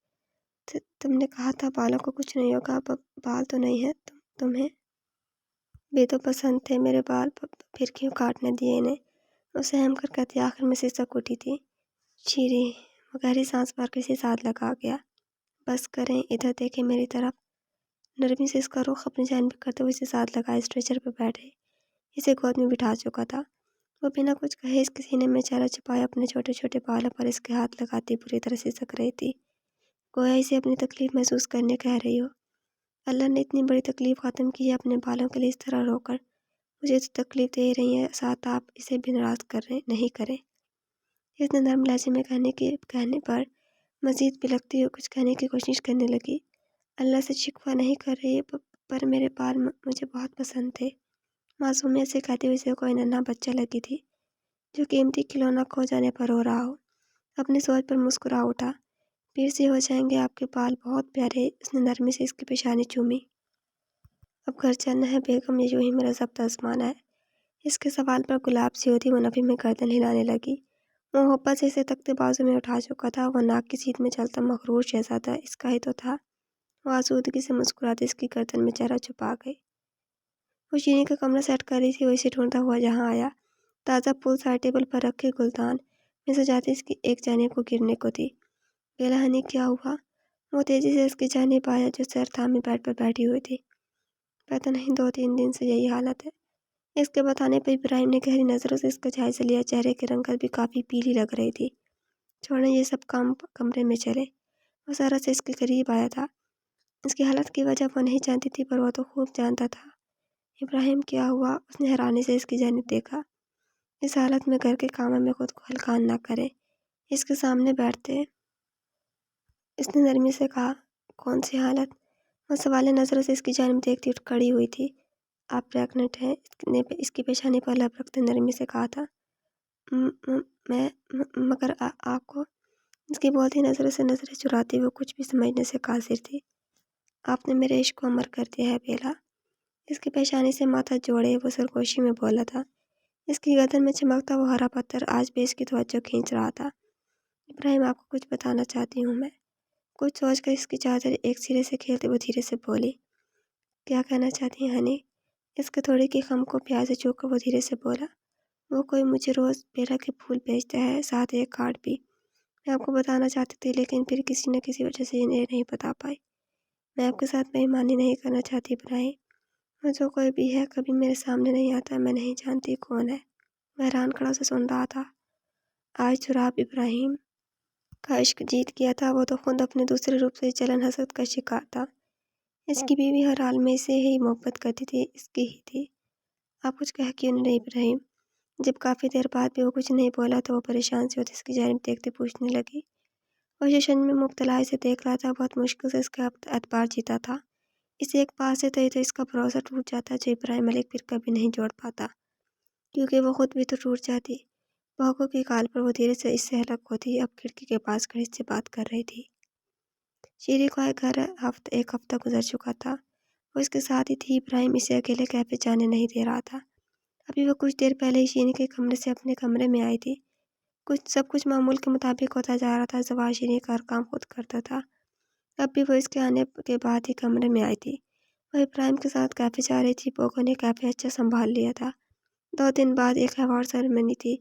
تم نے کہا تھا بالوں کو کچھ نہیں ہوگا، اب بال تو نہیں ہیں تمہیں بھی تو پسند تھے میرے بال، پھر کیوں کاٹنے دیے انہیں؟ وہ سہم کر کہتی آخر میں سسک اٹھی تھی۔ شیریں، وہ گہری سانس بھر کے اسے ساتھ لگا گیا۔ بس کریں، ادھر دیکھیں میری طرف۔ نرمی سے اس کا رخ اپنی جانب کرتے ہوئے اسے ساتھ لگا اسٹریچر پر بیٹھے اسے گود میں بٹھا چکا تھا۔ وہ بنا کچھ کہے اس کے سینے میں چہرہ چھپائے اپنے چھوٹے چھوٹے بالوں پر اس کے ہاتھ لگاتی پوری طرح سے سک رہی تھی، گویا اسے اپنی تکلیف محسوس کرنے کہہ رہی ہو۔ اللہ نے اتنی بڑی تکلیف ختم کی ہے اپنے بالوں کے لیے اس طرح رو کر، مجھے تو تکلیف دے رہی ہیں، ساتھ آپ اسے بھی ناراض نہیں کریں۔ اس نے نرم لہجے میں کہنے پر مزید بلکتی ہوئی کچھ کہنے کی کوشش کرنے لگی۔ اللہ سے شکوہ نہیں کر رہی پر میرے بال مجھے بہت پسند تھے۔ معصومیت سے کہتے ہوئے اسے کوئی ننھا بچہ لگی تھی جو قیمتی کھلونا کھو جانے پر رو رہا ہو۔ اپنی سوچ پر مسکرا اٹھا۔ پھر سے ہو جائیں گے آپ کے بال بہت پیارے۔ اس نے نرمی سے اس کی پیشانی چومی۔ اب گھر چلنا ہے بیگم، یہ یوں ہی میرا ضبط آزمانا ہے۔ اس کے سوال پر گلاب سی ہوتی وہ نفی میں گردن ہلانے لگی۔ وہ محبت سے اسے تختے بازو میں اٹھا چکا تھا۔ وہ ناک کی سیدھ میں چلتا مغرور شہزادہ اس کا ہی تو تھا۔ وہ آسودگی سے مسکراتے اس کی گردن میں چہرہ چھپا گئی۔ وہ شیریں کا کمرہ سیٹ کر رہی تھی، وہ اسے ڈھونڈتا ہوا جہاں آیا۔ تازہ پھول سائڈ ٹیبل پر رکھے گلدان میں سجاتی اس کی ایک جانب کو گرنے کو تھی۔ بیلا ہنی کیا ہوا؟ وہ تیزی سے اس کی جانب آیا جو سر تھامے بیڈ پر بیٹھی ہوئی تھی۔ پتہ نہیں، 2-3 دن سے یہی حالت ہے۔ اس کے بتانے پر ابراہیم نے گہری نظروں سے اس کا جائزہ لیا۔ چہرے کی رنگت بھی کافی پیلی لگ رہی تھی۔ چھوڑیں یہ سب کام، کمرے میں چلے۔ وہ ذرا سے اس کے قریب آیا تھا۔ اس کی حالت کی وجہ وہ نہیں جانتی تھی پر وہ تو خوب جانتا تھا۔ ابراہیم کیا ہوا؟ اس نے حیرانی سے اس کی جانب دیکھا۔ اس حالت میں گھر کے کاموں میں خود کو ہلکان نہ کرے، اس کے سامنے بیٹھتے۔ اس نے نرمی سے کہا، کون سی حالت؟ وہ سوال نظروں سے اس کی جانب دیکھتی اٹھ کھڑی ہوئی تھی۔ آپ پریگننٹ ہیں؟ اس نے اس کی پیشانی پر لب رکھتے نرمی سے کہا تھا۔ میں مگر آپ کو؟ اس کی بولتی نظروں سے نظریں چراتی وہ کچھ بھی سمجھنے سے قاصر تھی۔ آپ نے میرے عشق کو امر کر دیا ہے بیلا۔ اس کی پیشانی سے ماتھا جوڑے وہ سرگوشی میں بولا تھا۔ اس کی گردن میں چمکتا وہ ہرا پتھر آج بھی اس کی توجہ کھینچ رہا تھا۔ ابراہیم، آپ کو کچھ بتانا چاہتی ہوں میں۔ کچھ سوچ کر اس کی چادر ایک سرے سے کھیلتے وہ دھیرے سے بولی۔ کیا کہنا چاہتی ہیں ہنی؟ اس کے تھوڑے کی خم کو پیاز سے چوک کر وہ دھیرے سے بولا۔ وہ کوئی مجھے روز بیلا کے پھول بھیجتا ہے، ساتھ ایک کارڈ بھی۔ میں آپ کو بتانا چاہتی تھی لیکن پھر کسی نہ کسی وجہ سے انہیں نہیں بتا پائی۔ میں آپ کے ساتھ بےایمانی نہیں کرنا چاہتی ابراہیم۔ وہ جو کوئی بھی ہے کبھی میرے سامنے نہیں آتا، میں نہیں جانتی کون ہے۔ وہ حیران کھڑا سے سن رہا تھا۔ آج جو آپ ابراہیم کا عشق جیت گیا تھا وہ تو خود اپنے دوسرے روپ سے جلن حسد کا شکار تھا۔ اس کی بیوی ہر حال میں اسے ہی محبت کرتی تھی، اس کی ہی تھی۔ آپ کچھ کہہ کیوں نہیں ابراہیم؟ جب کافی دیر بعد بھی وہ کچھ نہیں بولا تو وہ پریشان سے اس کی جانب دیکھتے پوچھنے لگی۔ وہ جشن میں مبتلا اسے دیکھ رہا تھا، بہت مشکل سے اس کا اعتبار جیتا تھا۔ اسے ایک بات سے تو اس کا بھروسہ ٹوٹ جاتا جو ابراہیم ملک پھر کبھی نہیں جوڑ پاتا، کیونکہ وہ خود بھی تو ٹوٹ جاتی۔ بہوکوں کی کال پر وہ دھیرے سے اس سے الگ ہوتی، اب کھڑکی کے پاس کھڑی سے بات کر رہی تھی۔ شیری کا گھر ایک ہفتہ گزر چکا تھا، وہ اس کے ساتھ ہی تھی۔ ابراہیم اسے اکیلے کیفے جانے نہیں دے رہا تھا۔ ابھی وہ کچھ دیر پہلے ہی شیری کے کمرے سے اپنے کمرے میں آئی تھی۔ سب کچھ معمول کے مطابق ہوتا جا رہا تھا، زوال شیری کا ہر کام خود کرتا تھا۔ اب بھی وہ اس کے آنے کے بعد ہی کمرے میں آئی تھی۔ وہ ابراہیم کے ساتھ کیفے جا رہی تھی۔ بوگو نے کیفے اچھا سنبھال لیا تھا۔ 2 دن بعد ایک ایوارڈ سیریمنی تھی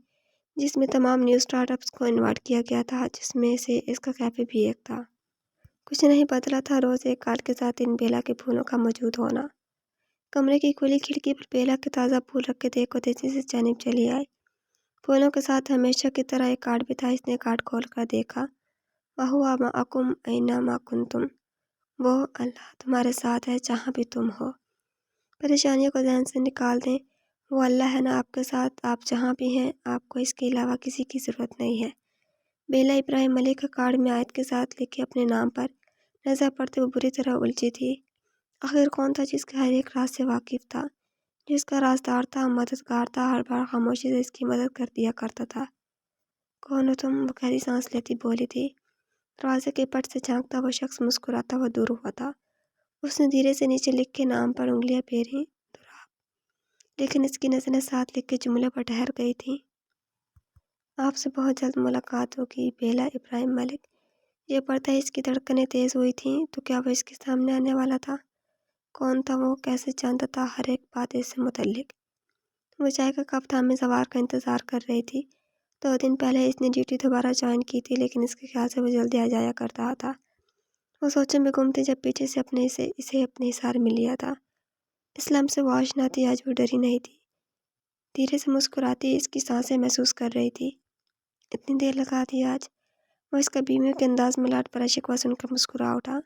جس میں تمام نیو اسٹارٹ اپس کو انوائٹ کیا گیا تھا، جس میں سے اس کا کیفے بھی ایک تھا۔ کچھ نہیں بدلا تھا، روز ایک کارڈ کے ساتھ ان بیلا کے پھولوں کا موجود ہونا۔ کمرے کی کھلی کھڑکی پر بیلا کے تازہ پھول رکھ کے دیکھ تیزی سے جانب چلی آئی۔ پھولوں کے ساتھ ہمیشہ کی طرح ایک کارڈ بھی تھا۔ اس نے کارڈ کھول کر دیکھا۔ وَهُوَ مَعَكُمْ أَيْنَمَا كُنْتُمْ، وہ اللہ تمہارے ساتھ ہے جہاں بھی تم ہو۔ پریشانیوں کو ذہن سے نکال دیں، وہ اللہ ہے نا آپ کے ساتھ، آپ جہاں بھی ہیں آپ کو اس کے علاوہ کسی کی ضرورت نہیں ہے۔ بیلا ابراہیم ملک کا کارڈ میں آیت کے ساتھ لکھے اپنے نام پر نظر پڑتے وہ بری طرح الجھی تھی۔ آخر کون تھا جس کے ہر ایک راز سے واقف تھا، جس کا رازدار تھا، مددگار تھا، ہر بار خاموشی سے اس کی مدد کر دیا کرتا تھا؟ کون ہو تم؟ وہ گہری سانس لیتی بولی تھی۔ دروازے کے پٹ سے جھانکتا وہ شخص مسکراتا وہ دور ہوا تھا۔ اس نے دھیرے سے نیچے لکھے نام پر انگلیاں پھیری، دوراب، لیکن اس کی نظریں ساتھ لکھے جملے پر ٹھہر گئی تھیں۔ آپ سے بہت جلد ملاقات ہوگی بیلا ابراہیم ملک۔ یہ پڑھتا ہی اس کی دھڑکنیں تیز ہوئی تھیں۔ تو کیا وہ اس کے سامنے آنے والا تھا؟ کون تھا وہ؟ کیسے جانتا تھا ہر ایک بات اس سے متعلق؟ وہ چائے کا کپ تھامے زوال کا انتظار کر رہی تھی۔ 2 دن پہلے اس نے ڈیوٹی دوبارہ جوائن کی تھی، لیکن اس کے خیال سے وہ جلدی آ جایا کرتا تھا۔ وہ سوچوں میں گم تھی جب پیچھے سے اسے اپنے حصار میں لیا تھا۔ اسلام سے وہ آشنا تھی، آج وہ ڈری نہیں تھی۔ دھیرے سے مسکراتی اس کی سانسیں محسوس کر رہی تھی۔ اتنی دیر لگا دی آج؟ وہ اس کا بیویوں کے انداز میں لاٹ پر شکوہ سن کر مسکرا اٹھا۔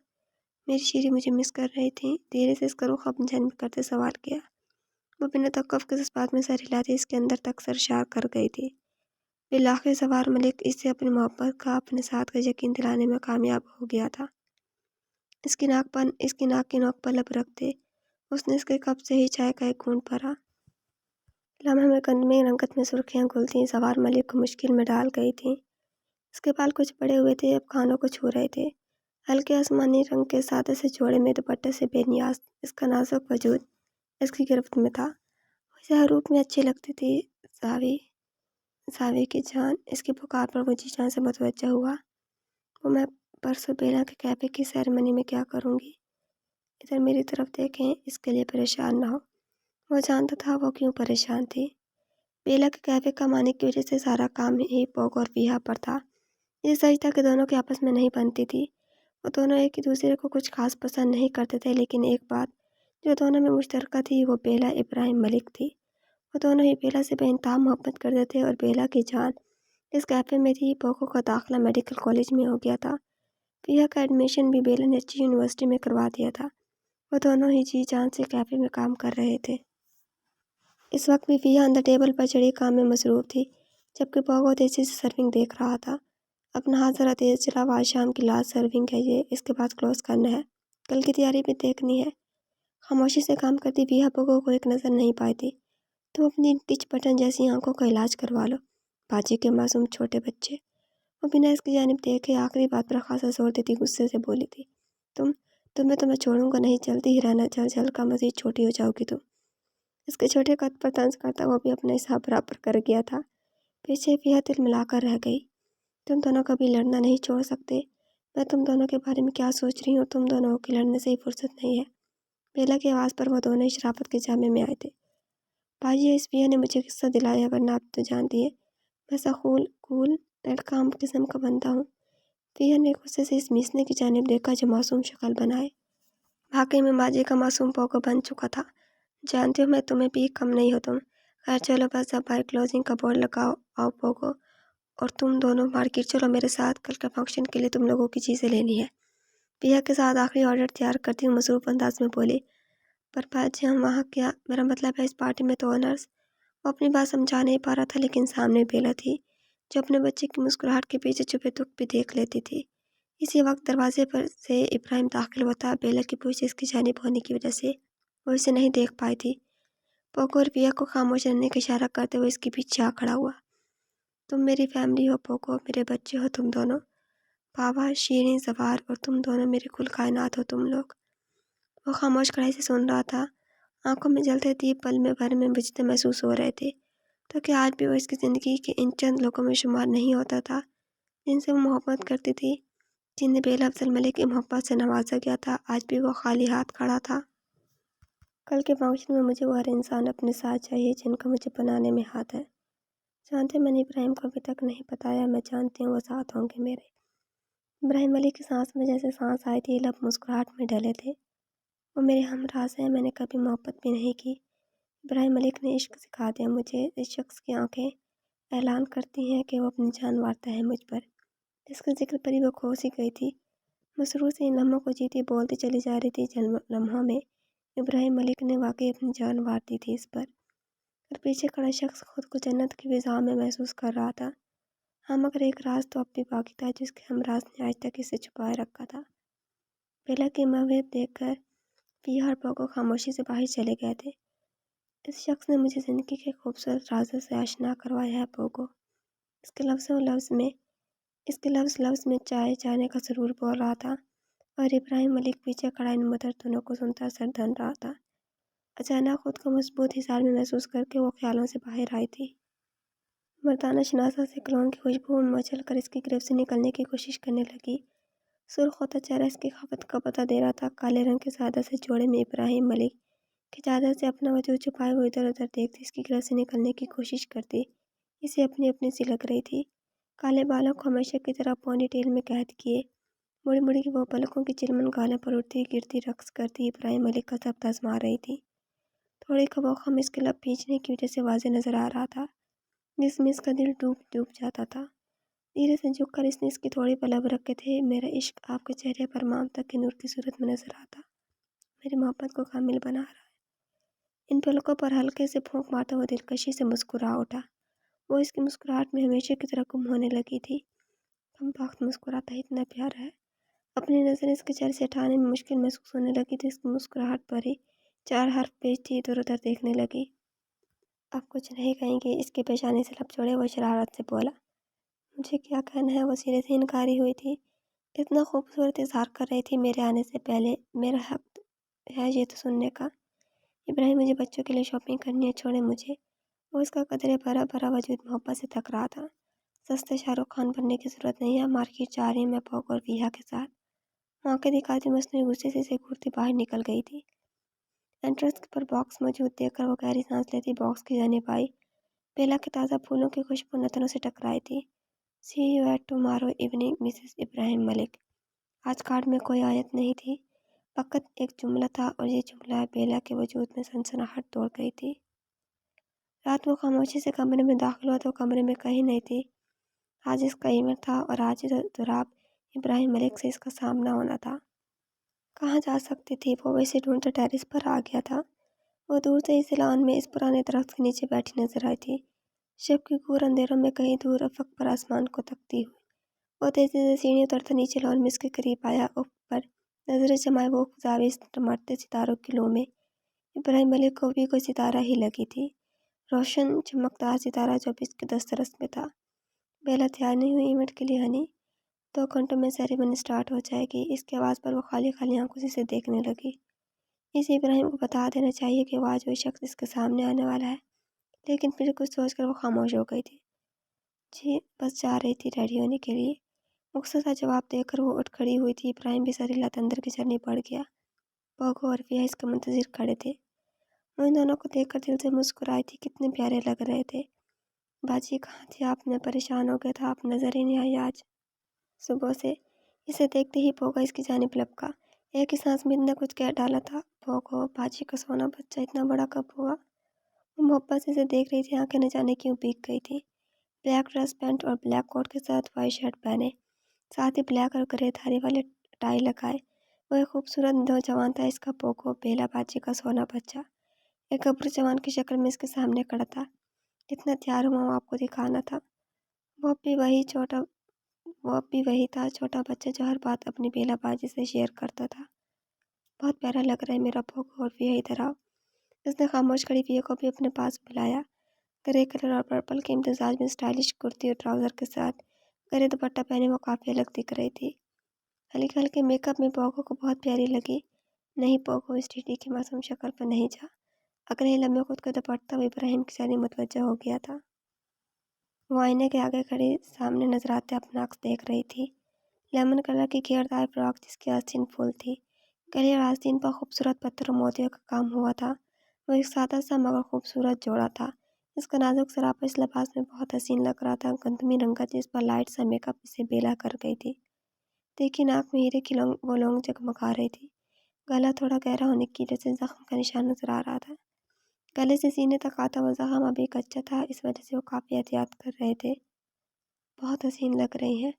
میری شیری مجھے مس کر رہی تھی؟ دھیرے سے اس کا رخ اپنی جانب کرتے سوال کیا۔ وہ بنا توقف کے جذبات میں سر ہلاتی اس کے اندر تک سرشار کر گئی تھی۔ بالآخر زوال ملک اس سے اپنی محبت کا، اپنے ساتھ کا یقین دلانے میں کامیاب ہو گیا تھا۔ اس کی ناک کی نوک پر لب رکھ دے، اس نے اس کے کپ سے ہی چائے کا ایک گھونٹ بھرا۔ لمحے میں قدمے رنگت میں سرخیاں گل تھیں، زوال ملک کو مشکل میں ڈال گئی تھیں۔ اس کے بال کچھ بڑے ہوئے تھے، اب کانوں کو چھو رہے تھے۔ ہلکے آسمانی رنگ کے سادے سے جوڑے میں دوپٹے سے بے نیاز اس کا نازک وجود اس کی گرفت میں تھا۔ وہ اسے ہر روپ میں اچھی لگتی تھی۔ زاوی کی جان، اس کی پکار پر وہ جی جان سے متوجہ ہوا۔ وہ میں پرسوں بیلا کے کیفے کی سیریمنی میں کیا کروں گی؟ ادھر میری طرف دیکھیں، اس کے لیے پریشان نہ ہو۔ وہ جانتا تھا وہ کیوں پریشان تھی۔ بیلا کے کیفے کا مانی کی وجہ سے سارا کام ہی پوگ اور ویہا پر تھا۔ یہ سچ تھا کہ دونوں کے آپس میں نہیں بنتی تھی۔ وہ دونوں ایک دوسرے کو کچھ خاص پسند نہیں کرتے تھے، لیکن ایک بات جو دونوں میں مشترکہ تھی وہ بیلا ابراہیم ملک تھی۔ وہ دونوں ہی بیلا سے بے انتہا محبت کرتے تھے اور بیلا کی جان اس کیفے میں تھی۔ بوگو کا داخلہ میڈیکل کالج میں ہو گیا تھا، ویہا کا ایڈمیشن بھی بیلا نے اچھی یونیورسٹی میں کروا دیا تھا۔ وہ دونوں ہی جی جان سے کیفے میں کام کر رہے تھے۔ اس وقت بھی فیا اندر ٹیبل پر چڑھی کام میں مصروف تھی، جبکہ پوگو تیزی سے سرونگ دیکھ رہا تھا۔ اپنا ہاتھ ذرا تیز چلاؤ، آج شام کی لاسٹ سرونگ ہے یہ، اس کے بعد کلوز کرنا ہے، کل کی تیاری بھی دیکھنی ہے۔ خاموشی سے کام کرتی فیا پوگو کو ایک نظر نہیں پائی تھی۔ تم اپنی ٹچ بٹن جیسی آنکھوں کا علاج کروا لو، باجی کے معصوم چھوٹے بچے۔ وہ بنا اس کی جانب دیکھے آخری بات پر خاصا زور دیتی غصے سے بولی تھی، تمہیں تو میں چھوڑوں گا نہیں، چلتی ہی رہنا، چل کا مزید چھوٹی ہو جاؤ گی تم۔ اس کے چھوٹے قد پر طنز کرتا وہ بھی اپنا حساب برابر کر گیا تھا۔ پیچھے فیا دل ملا کر رہ گئی۔ تم دونوں کبھی لڑنا نہیں چھوڑ سکتے؟ میں تم دونوں کے بارے میں کیا سوچ رہی ہوں؟ تم دونوں کی لڑنے سے ہی فرصت نہیں ہے۔ بیلا کی آواز پر وہ دونوں شرافت کے جامے میں آئے تھے۔ باجی، اس فیا نے مجھے قصہ دلایا، ورنہ آپ تو جانتی ہے میں سا کول لڑکا عام قسم کا بندہ ہوں۔ فیا نے غصے سے اس میسنے کی جانب دیکھا جو معصوم شکل بنائے۔ واقعی میں باجی کا معصوم پوگو بن چکا تھا۔ جانتی ہو میں تمہیں بھی کم نہیں ہو تم۔ خیر چلو بس اب بائی کلوزنگ کا بورڈ لگاؤ، آؤ پوگو اور تم دونوں مارکیٹ چلو میرے ساتھ، کل کے فنکشن کے لیے تم لوگوں کی چیزیں لینی ہے۔ فیا کے ساتھ آخری آرڈر تیار کرتی ہوں مصروف انداز میں بولی۔ پر باجی ہم وہاں کیا؟ میرا مطلب ہے اس پارٹی میں تو آنرز۔ وہ اپنی بات سمجھا نہیں پا رہا تھا، لیکن سامنے بیلا تھی جو اپنے بچے کی مسکراہٹ کے پیچھے چھپے دکھ بھی دیکھ لیتی تھی۔ اسی وقت دروازے پر سے ابراہیم داخل ہوا تھا۔ بیلا کی پوچھ اس کی جانب ہونے کی وجہ سے وہ اسے نہیں دیکھ پائی تھی۔ پوگو اور فیا کو خاموش رہنے کا اشارہ کرتے ہوئے اس کے پیچھے آ کھڑا ہوا۔ تم میری فیملی ہو پوگو، میرے بچے ہو تم دونوں، بابا، شیریں، زوار، اور تم دونوں میرے کل کائنات ہو تم لوگ۔ وہ خاموش کڑائی سے سن رہا تھا، آنکھوں میں جلتے دیپ پل میں بھر میں بجھتے محسوس ہو رہے تھے، تو کہ آج بھی وہ اس کی زندگی کے ان چند لوگوں میں شمار نہیں ہوتا تھا جن سے وہ محبت کرتی تھی، جنہیں بے لفظ الملک کی محبت سے نوازا گیا تھا۔ آج بھی وہ خالی ہاتھ کھڑا تھا۔ کل کے فنکشن میں مجھے وہ ہر انسان اپنے ساتھ چاہیے جن کا مجھے بنانے میں ہاتھ ہے۔ جانتے میں نے ابراہیم کو ابھی تک نہیں بتایا، میں جانتی ہوں وہ ساتھ ہوں گے میرے۔ ابراہیم ملک کی سانس میں جیسے سانس آئی تھی، لب مسکراہٹ میں ڈلے تھے۔ وہ میرے ہمراز ہیں، میں نے کبھی محبت بھی نہیں کی۔ ابراہیم ملک نے عشق سکھا دیا مجھے۔ اس شخص کی آنکھیں اعلان کرتی ہیں کہ وہ اپنی جان وارتا ہے مجھ پر، جس کے ذکر پر ہی وہ کھو سی گئی تھی۔ مسرور سے ان لمحوں کو جیتی بولتی چلی جا رہی تھی جن لمحوں میں ابراہیم ملک نے واقعی اپنی جان وار دی تھی اس پر، اور پیچھے کھڑا شخص خود کو جنت کی فضا میں محسوس کر رہا تھا۔ ہاں مگر ایک راز تو اب بھی باقی تھا جس کے ہمراز نے آج تک اسے چھپائے رکھا تھا۔ بیلا کی محبت دیکھ کر فیا اور پوگو خاموشی سے باہر چلے گئے تھے۔ اس شخص نے مجھے زندگی کے خوبصورت رازوں سے آشنا کروایا ہے پوگو، اس کے لفظ میں چائے جانے کا سرور بول رہا تھا، اور ابراہیم ملک پیچھے کھڑا ان مدر دونوں کو سنتا سر دھن رہا تھا۔ اچانک خود کو مضبوط حصار میں محسوس کر کے وہ خیالوں سے باہر آئی تھی۔ مردانہ شناسہ سے کلون کی خوشبو مچل کر اس کی گرفت سے نکلنے کی کوشش کرنے لگی۔ سرخ ہوتا چہرہ اس کی خفت کا پتہ دے رہا تھا۔ کالے رنگ کے سادہ سے جوڑے میں ابراہیم ملک کی چادر سے اپنا وجود چھپائے ہوئے ادھر ادھر دیکھتی اس کی گرفت سے نکلنے کی کوشش کرتی اسے اپنی اپنی سی لگ رہی تھی۔ کالے بالوں کو ہمیشہ کی طرح پونی ٹیل میں قید کیے مڑی مڑی وہ پلکوں کی چلمن گالوں پر اڑتی گرتی رقص کرتی ابراہیم ملک کا سب آزما رہی تھی۔ تھوڑی خم اس کے لب کھینچنے کی وجہ سے واضح نظر آ رہا تھا، جس میں اس کا دل ڈوب جاتا تھا۔ دھیرے سے جھک کر اس نے اس کی تھوڑی پر لب رکھے تھے۔ میرا عشق آپ کے چہرے پر مام تک کے نور کی صورت میں نظر آتا، میری محبت کو کامل بنا رہا ہے۔ ان پلکوں پر ہلکے سے پھونک مارتا ہوا دلکشی سے مسکرا اٹھا۔ وہ اس کی مسکراہٹ میں ہمیشہ کی طرح گم ہونے لگی تھی۔ کم بخت مسکراتا ہے، اتنا پیارا ہے۔ اپنی نظر اس کے چہرے سے ہٹانے میں مشکل محسوس ہونے لگی تو اس کی مسکراہٹ پر ہی 4 حرف بیچتی ادھر ادھر دیکھنے لگی۔ اب کچھ نہیں کہیں گی؟ اس کے پیشانی سے لب چھوڑے وہ شرارت سے بولا۔ مجھے کیا کہنا ہے؟ وہ سرے سے انکاری ہوئی تھی۔ اتنا خوبصورت اظہار کر رہی تھی میرے آنے سے پہلے، میرا حق ہے یہ تو سننے کا۔ ابراہیم مجھے بچوں کے لیے شاپنگ کرنی ہے، چھوڑے مجھے۔ وہ اس کا قدرے بھرا بھرا وجود محبت سے تھک رہا تھا۔ سستے شاہ رخ خان بننے کی ضرورت نہیں ہے، مارکیٹ جا رہی ہوں میں پوگو اور فیا کے ساتھ۔ آنکھیں دکھاتی مصنوعی غصے سے گھورتی باہر نکل گئی تھی۔ انٹرنس پر باکس موجود دیکھ کر وہ گہری سانس لیتی باکس کی جانب آئی۔ بیلا کے تازہ پھولوں کی خوشبو نتنوں سے ٹکرائی تھی۔ See you at tomorrow evening Mrs Ibrahim Malik. آج کارڈ میں کوئی آیت نہیں تھی، فقط ایک جملہ تھا، اور یہ جملہ بیلا کے وجود میں سنسناہٹ توڑ گئی تھی۔ رات وہ خاموشی سے کمرے میں داخل ہوا تو کمرے میں کہیں نہیں تھی۔ آج اس کا ایونٹ تھا اور آج ہی دوراب ابراہیم ملک سے اس کا سامنا ہونا تھا۔ کہاں جا سکتی تھی وہ؟ اسے ڈھونڈتا ٹیرس پر آ گیا تھا۔ وہ دور سے اس لان میں اس پرانے درخت کے نیچے بیٹھی نظر آئی تھی، شب کی گور اندھیروں میں کہیں دور افق پر آسمان کو تکتی ہوئی۔ وہ تیزی سے سیڑھی اترتا نیچے لان میں اس کے قریب آیا۔ اوپر نظریں جمائے وہ زاویے سے مرتے ستاروں کی لو میں ابراہیم ملک کو بھی کوئی ستارہ ہی لگی تھی، روشن چمکدار ستارہ جو اب اس کے دسترس میں تھا۔ بیلا تیار نہیں ہوئی ایونٹ کے لیے ہنی؟ 2 گھنٹوں میں سیریمنی سٹارٹ ہو جائے گی۔ اس کی آواز پر وہ خالی خالی آنکھوں سے اسے دیکھنے لگی۔ اسے ابراہیم کو بتا دینا چاہیے کہ وہ آج وہی شخص اس کے سامنے آنے والا ہے، لیکن پھر کچھ سوچ کر وہ خاموش ہو گئی تھی۔ جی بس جا رہی تھی ریڈی ہونے کے لیے، مختصر جواب دے کر وہ اٹھ کھڑی ہوئی تھی۔ ابراہیم بھی سر ہلاتے اندر کی جرنی پڑ گیا۔ پوگو اور فیا اس کے منتظر کھڑے تھے۔ وہ ان دونوں کو دیکھ کر دل سے مسکرائی تھی، کتنے پیارے لگ رہے تھے۔ باجی کہاں تھی آپ؟ میں پریشان ہو گیا تھا، آپ نظر ہی نہیں آئی آج صبح سے۔ اسے دیکھتے ہی پوگا اس کی جانب لپکا، ایک ہی سانس میں اتنا کچھ کہہ ڈالا تھا۔ پوگو، باجی کا سونا بچہ اتنا بڑا کب ہوا؟ وہ محبت سے اسے دیکھ رہی تھی، آنکھیں نہ جانے کیوں بھیگ گئی تھی۔ بلیک ڈریس پینٹ اور بلیک کوٹ کے ساتھ وائٹ شرٹ پہنے، ساتھ ہی بلیک اور گرے دھاری والے ٹائی لگائے، وہ ایک خوبصورت نوجوان تھا۔ اس کا پوگو، بیلا باجی کا سونا بچہ، ایک گبرو جوان کی شکل میں اس کے سامنے کھڑا تھا۔ اتنا تیار ہوا وہ آپ کو دکھانا تھا۔ وہ اب بھی وہی تھا، چھوٹا بچہ جو ہر بات اپنی بیلا باجی سے شیئر کرتا تھا۔ بہت پیارا لگ رہا ہے میرا پوگو، اور فیا ادھر آؤ۔ اس نے خاموش کھڑی فیا کو بھی اپنے پاس بلایا۔ گرے کلر اور پرپل کے امتزاج میں اسٹائلش کرتی اور ٹراؤزر کے ساتھ گرے دوپٹہ پہنے وہ کافی الگ دکھ رہی تھی۔ ہلکے ہلکے میک اپ میں پوگو کو بہت پیاری لگی۔ نہیں پوگو، اس ٹی ٹی کی معصوم شکل پر نہیں جا۔ اگلے ہی لمحے خود کو دوپٹہ وہ ابراہیم کی جانب متوجہ ہو گیا تھا۔ وہ آئینے کے آگے کھڑی سامنے نظر آتے اپنا عکس دیکھ رہی تھی۔ لیمن کلر کی گھیردار فراک جس کی آستین پھول تھی، گلے اور آستین پر خوبصورت پتھر و موتیوں کا کام ہوا تھا۔ وہ ایک سادہ سا مگر خوبصورت جوڑا تھا۔ اس کا نازک سراپا اس لباس میں بہت حسین لگ رہا تھا۔ گندمی رنگت جس پر لائٹ سا میک اپ اسے بیلا کر گئی تھی۔ تیکھی ناک میں ہیرے کی وہ لونگ جگمگا رہی تھی۔ گلا تھوڑا گہرا ہونے کی وجہ سے زخم کا نشان نظر آ رہا تھا۔ گلے سے سینے تک آتا وہ زخم ابھی کچا تھا، اس وجہ سے وہ کافی احتیاط کر رہے تھے۔ بہت حسین لگ رہی ہیں،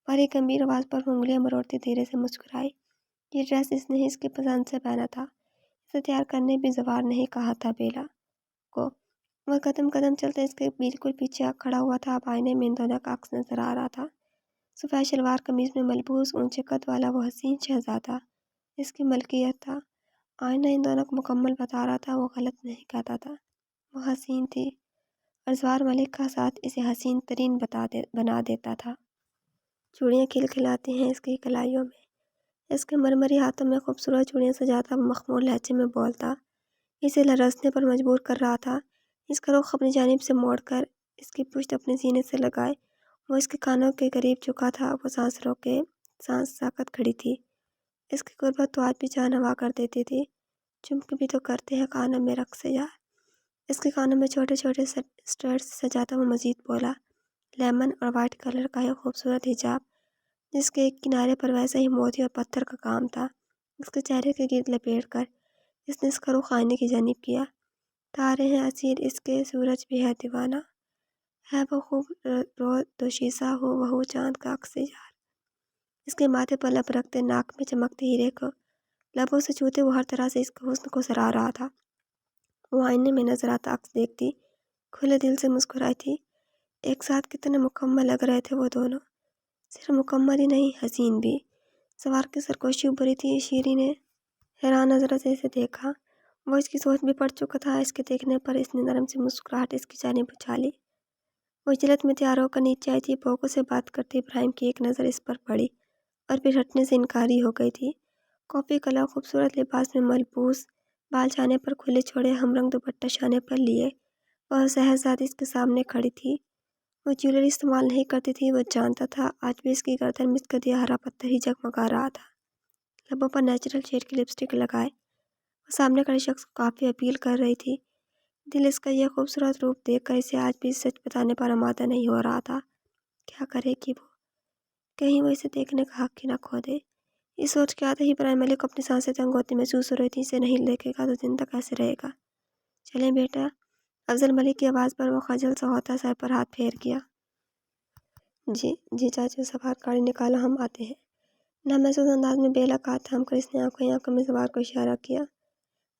پر ایک گمبھیر آواز پر وہ انگلیاں مروڑتی دھیرے سے مسکرائی۔ یہ ڈریس اس نے ہی اس کی پسند سے پہنا تھا، اسے تیار کرنے بھی زوار نہیں کہا تھا بیلا کو۔ وہ قدم قدم چلتے اس کے بالکل پیچھے آ کھڑا ہوا تھا۔ اب آئینے میں ان دونوں کا عکس نظر آ رہا تھا۔ سفید شلوار قمیض میں ملبوس اونچے قد والا وہ حسین شہزادہ اس کی ملکیت تھا۔ آئینہ ان دونوں کو مکمل بتا رہا تھا، وہ غلط نہیں کہتا تھا۔ وہ حسین تھی اور زوار ملک کا ساتھ اسے حسین ترین بنا دیتا تھا۔ چوڑیاں کھلکھلاتی ہیں اس کی کلائیوں میں، اس کے مرمری ہاتھوں میں خوبصورت چوڑیاں سجاتا وہ مخمور لہجے میں بولتا، اسے لرزنے پر مجبور کر رہا تھا۔ اس کا رخ اپنی جانب سے موڑ کر اس کی پشت اپنے سینے سے لگائے وہ اس کے کانوں کے قریب جھکا تھا۔ وہ سانس روکے سانس ساکت کھڑی تھی، اس کی قربت تو آج بھی جان ہوا کر دیتی تھی۔ چمک بھی تو کرتے ہیں کانوں میں رقص یار۔ اس کے کانوں میں چھوٹے چھوٹے اسٹڈز سجاتا وہ مزید بولا۔ لیمن اور وائٹ کلر کا ایک خوبصورت حجاب جس کے ایک کنارے پر ویسا ہی موتی اور پتھر کا کام تھا، اس کے چہرے کے گرد لپیٹ کر اس نے اس کا رخ آئینے کی جانب کیا۔ تارے ہیں اسیر اس کے، سورج بھی ہے دیوانہ، ہے وہ خوب رو دوشیزہ ہو چاند کا عکس یار۔ اس کے ماتھے پر لب رکھتے، ناک میں چمکتے ہیرے کو لبوں سے چھوتے وہ ہر طرح سے اس کے حسن کو سرا رہا تھا۔ وہ آئینے میں نظر آتا عکس دیکھتی کھلے دل سے مسکرائی تھی۔ ایک ساتھ کتنے مکمل لگ رہے تھے وہ دونوں، صرف مکمل ہی نہیں حسین بھی۔ سوار کی سرگوشی ابھری تھی۔ شیری نے حیران نظروں سے اسے دیکھا، وہ اس کی سوچ میں پڑ چکا تھا۔ اس کے دیکھنے پر اس نے نرم سی مسکراہٹ اس کی جانب اچھالی۔ وہ جلد میں تیار ہو کر نیچے آئی تھی۔ پوگو سے بات کرتے ابراہیم کی ایک نظر اس پر پڑی اور پھر ہٹنے سے انکاری ہو گئی تھی۔ کافی کلر خوبصورت لباس میں ملبوس، بال شانے پر کھلے چھوڑے، ہم رنگ دوپٹہ شانے پر لیے وہ شہزادی اس کے سامنے کھڑی تھی۔ وہ جیولری استعمال نہیں کرتی تھی، وہ جانتا تھا۔ آج بھی اس کی گردن میں اس کا دیا ہرا پتھر ہی جگمگا رہا تھا۔ لبوں پر نیچرل شیڈ کی لپسٹک لگائے وہ سامنے کھڑے شخص کو کافی اپیل کر رہی تھی۔ دل اس کا یہ خوبصورت روپ دیکھ کر اسے آج بھی سچ بتانے پر آمادہ نہیں ہو رہا تھا۔ کیا کرے گی وہ؟ کہیں وہ اسے دیکھنے کا حق ہی نہ کھو دے۔ یہ سوچ کے آتے ہی ابراہیم ملک کو اپنی سانسیں تنگ ہوتی محسوس ہو رہی تھی۔ اسے نہیں دیکھے گا تو زندہ کیسے رہے گا؟ چلیں بیٹا، افضل ملک کی آواز پر وہ خجل سا ہوتا سر پر ہاتھ پھیر گیا۔ جی چاچو، سوار گاڑی نکالو، ہم آتے ہیں۔ نامحسوس انداز میں بیلا کا ہاتھ تھام کر اس نے آنکھوں ہی آنکھوں میں سوار کو اشارہ کیا۔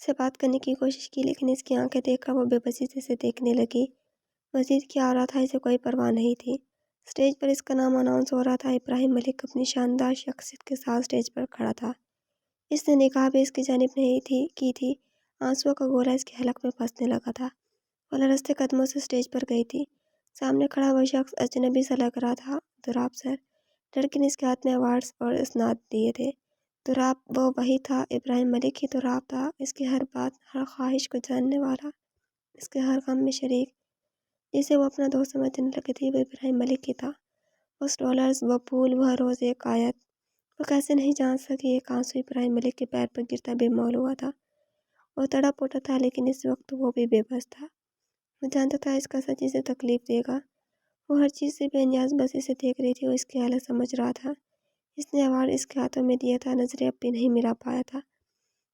سے بات کرنے کی کوشش کی، لیکن اس کی آنکھیں دیکھ کر وہ بے بسی سے اسے دیکھنے لگی۔ مزید کیا ہو رہا تھا اسے کوئی پرواہ نہیں تھی۔ اسٹیج پر اس کا نام اناؤنس ہو رہا تھا۔ ابراہیم ملک اپنی شاندار شخصیت کے ساتھ اسٹیج پر کھڑا تھا۔ اس نے نگاہ بھی اس کی جانب نہیں کی تھی۔ آنسوؤں کا گولا اس کے حلق میں پھنسنے لگا تھا۔ وہ لرزتے قدموں سے اسٹیج پر گئی تھی۔ سامنے کھڑا وہ شخص اجنبی سا لگ رہا تھا۔ دوراب سر، لڑکی نے اس کے ہاتھ میں ایوارڈز اور اسناد دیے تھے۔ دوراب وہ وہی تھا، ابراہیم ملک ہی دوراب تھا، اس کی ہر بات، ہر خواہش کو جاننے والا، اس کے ہر غم میں شریک، جسے وہ اپنا دوست سمجھنے لگی تھی، وہ ابراہیم ملک ہی تھا۔ وہ ڈالرز، وہ پھول، وہ ہر روز ایک آیت، وہ کیسے نہیں جان سکی ایک آنسو ابراہیم ملک کے پیر پر گرتا بے مول ہوا تھا۔ وہ تڑپ اٹھا تھا، لیکن اس وقت وہ بھی بے بس تھا۔ وہ جانتا تھا اس کا سچ اسے تکلیف دے گا۔ وہ ہر چیز سے بے نیاز بس اسے دیکھ رہی تھی، وہ اس کی حالت سمجھ رہا تھا۔ اس نے ایوارڈ اس کے ہاتھوں میں دیا تھا، نظریں اب بھی نہیں ملا پایا تھا۔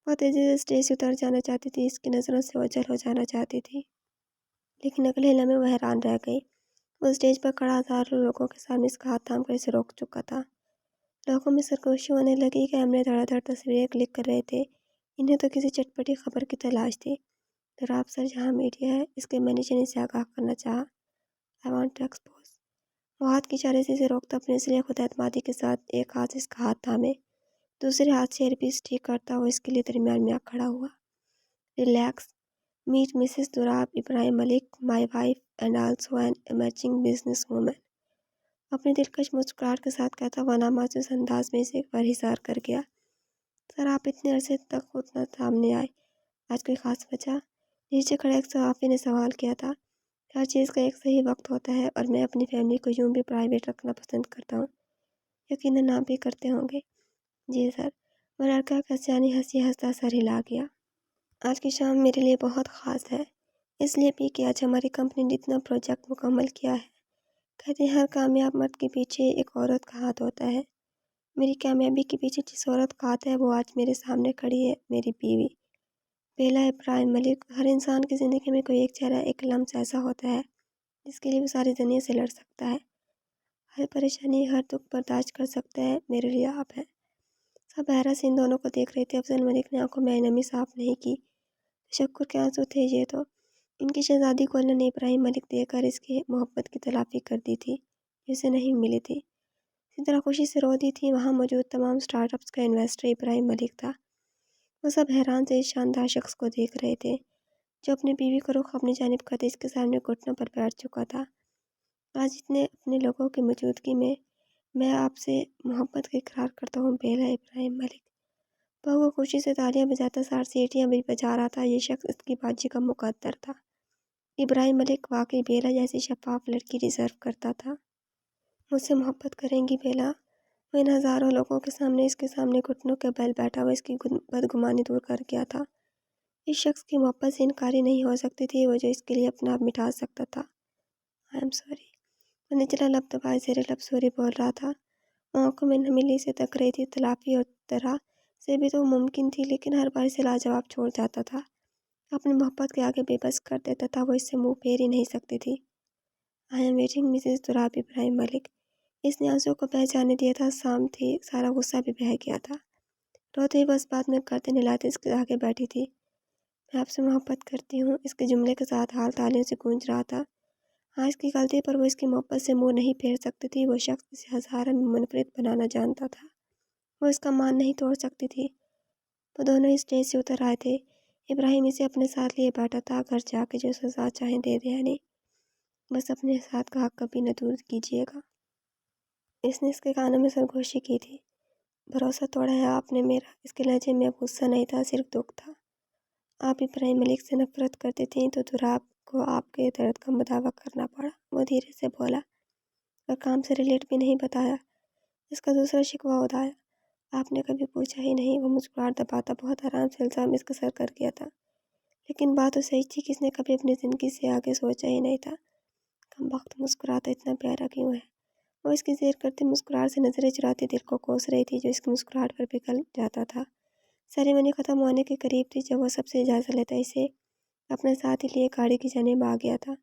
وہ تیزی سے اسٹیج سے اتر جانا چاہتی تھی، اس کی نظروں سے اوجھل ہو جانا چاہتی تھی، لیکن اگلے لمحے وہ حیران رہ گئی۔ وہ اسٹیج پر کھڑا ہزاروں لوگوں کے سامنے اس کا ہاتھ تھام کر اسے روک چکا تھا۔ لوگوں میں سرگوشی ہونے لگی، کیمرے دھڑا دھڑ تصویریں کلک کر رہے تھے۔ انہیں تو کسی چٹپٹی خبر کی تلاش تھی۔ دوراب سر، جہاں میڈیا ہے، اس کے مینیجر نے اسے آگاہ کرنا چاہا۔ I want to expose. وہ ہاتھ کی اشارے سے اسے روکتا، اپنے اصلی خود اعتمادی کے ساتھ ایک ہاتھ سے اس کا ہاتھ تھامے، دوسرے ہاتھ سے ایئر پیس ٹھیک کرتا وہ اس کے لیے درمیان میں آ کھڑا ہوا۔ Relax, meet Mrs Dorab Ibrahim Malik, my wife and also an emerging business woman. اپنی دلکش مسکراہٹ کے ساتھ کہتا وہ نامحسوس انداز میں اسے ایک بار حصار کر گیا۔ سر، آپ اتنے عرصے تک خود نہ سامنے آئے، آج کوئی خاص وجہ؟ نیچے کھڑے ایک صحافی نے سوال کیا تھا۔ ہر چیز کا ایک صحیح وقت ہوتا ہے، اور میں اپنی فیملی کو یوں بھی پرائیویٹ رکھنا پسند کرتا ہوں۔ یقیناً آپ بھی کرتے ہوں گے۔ جی سر۔ وہ لڑکا کسیانی ہنسی ہنستا سر ہلا گیا۔ آج کی شام میرے لیے بہت خاص ہے، اس لیے بھی کہ آج ہماری کمپنی نے اتنا پروجیکٹ مکمل کیا ہے۔ کہتے ہیں ہر کامیاب مرد کے پیچھے ایک عورت کا ہاتھ ہوتا ہے۔ میری کامیابی کے پیچھے جس عورت کا ہاتھ ہے وہ آج میرے سامنے کھڑی ہے، میری بیوی بیلا ابراہیم ملک۔ ہر انسان کی زندگی میں کوئی ایک چہرہ، ایک لمس ایسا ہوتا ہے جس کے لیے وہ ساری دنیا سے لڑ سکتا ہے، ہر پریشانی، ہر دکھ برداشت کر سکتا ہے۔ میرے لیے آپ ہیں۔ سب حیرت سے ان دونوں کو دیکھ رہے تھے۔ افضل ملک نے آنکھوں میں نمی صاف نہیں کی۔ تشکر کے آنسو تھے یہ تو۔ ان کی شہزادی کو اللہ نے ابراہیم ملک دے کر اس کی محبت کی تلافی کر دی تھی جو اسے نہیں ملی تھی۔ اسی طرح خوشی سے رو دی تھی۔ وہاں موجود تمام اسٹارٹ اپس کا انویسٹر ابراہیم ملک تھا۔ وہ سب حیران سے اس شاندار شخص کو دیکھ رہے تھے جو اپنی بیوی کا رخ اپنی جانب کرتے اس کے سامنے گھٹنوں پر بیٹھ چکا تھا۔ آج اتنے اپنے لوگوں کی موجودگی میں آپ سے محبت کا اقرار کرتا ہوں، بیلا ابراہیم ملک۔ بہو خوشی سے تالیاں بجاتا، سار سیٹیاں بھی بجا رہا تھا۔ یہ شخص اس کی باجی کا مقدر تھا۔ ابراہیم ملک واقعی بیلا جیسی شفاف لڑکی ڈیزرو کرتا تھا۔ مجھ سے محبت کریں گی بیلا؟ وہ ان ہزاروں لوگوں کے سامنے اس کے سامنے گھٹنوں کے بل بیٹھا ہوا اس کی بدگمانی دور کر گیا تھا۔ اس شخص کی محبت سے انکاری نہیں ہو سکتی تھی، وہ جو اس کے لیے اپنا آپ مٹا سکتا تھا۔ I am sorry. وہ نچلا لب دبائے زیر لب سوری بول رہا تھا۔ آنکھوں میں نمی لی سے تک رہی تھی۔ تلافی اور طرح سے بھی تو ممکن تھی، لیکن ہر بار اسے لاجواب چھوڑ جاتا تھا، اپنی محبت کے آگے بے بس کر دیتا تھا۔ وہ اس سے منہ پھیر ہی نہیں سکتی تھی۔ I am waiting Mrs Dorab Ibrahim Malik. اس نے آنسو کو بہہ جانے دیا تھا۔ شام تھی، سارا غصہ بھی بہہ گیا تھا۔ روتے ہی بس بات میں کرتے نلاتے اس کے آگے بیٹھی تھی۔ میں آپ سے محبت کرتی ہوں۔ اس کے جملے کے ساتھ حال تالیوں سے گونج رہا تھا۔ ہاں، اس کی غلطی پر وہ اس کی محبت سے منہ نہیں پھیر سکتی تھی۔ وہ شخص اسے ہزاروں میں منفرد بنانا جانتا تھا۔ وہ اس کا مان نہیں توڑ سکتی تھی۔ وہ دونوں ہی اسٹیج سے اتر آئے تھے۔ ابراہیم اسے اپنے ساتھ لیے بیٹھا تھا۔ گھر جا کے جو سزا چاہیں دے دیں یعنی بس اپنے ساتھ کا حق کبھی نہ دور کیجیے گا۔ اس نے اس کے کانوں میں سرگوشی کی تھی۔ بھروسہ توڑا ہے آپ نے میرا۔ اس کے لہجے میں اب غصہ نہیں تھا، صرف دکھ تھا۔ آپ ابراہیم ملک سے نفرت کرتے تھیں تو دوراب کو آپ کے درد کا مداوع کرنا پڑا، وہ دھیرے سے بولا، اور کام سے ریلیٹ بھی نہیں بتایا۔ اس کا دوسرا شکوہ اڑایا، آپ نے کبھی پوچھا ہی نہیں۔ وہ مسکراہٹ دباتا بہت آرام سے الزام اس کا سر کر گیا تھا، لیکن بات تو صحیح تھی کہ اس نے کبھی اپنی زندگی سے آگے سوچا ہی نہیں تھا۔ کم وقت مسکراتا اتنا پیارا کیوں ہے؟ وہ اس کی زیر کرتی مسکراہٹ سے نظریں چراتی دل کو کوس رہی تھی جو اس کی مسکراہٹ پر پگھل جاتا تھا۔ سیریمنی ختم ہونے کے قریب تھی جب وہ سب سے اجازت لیتا اسے اپنے ساتھ ہی لیے گاڑی کی جانب آ گیا تھا۔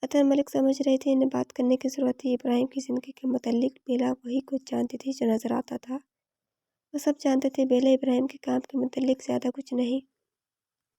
اطہر ملک سمجھ رہے تھے انہیں بات کرنے کی ضرورت تھی۔ ابراہیم کی زندگی کے متعلق بیلا وہی کچھ جانتی تھی جو نظر آتا تھا۔ وہ سب جانتے تھے، بیلا ابراہیم کے کام کے متعلق زیادہ کچھ نہیں۔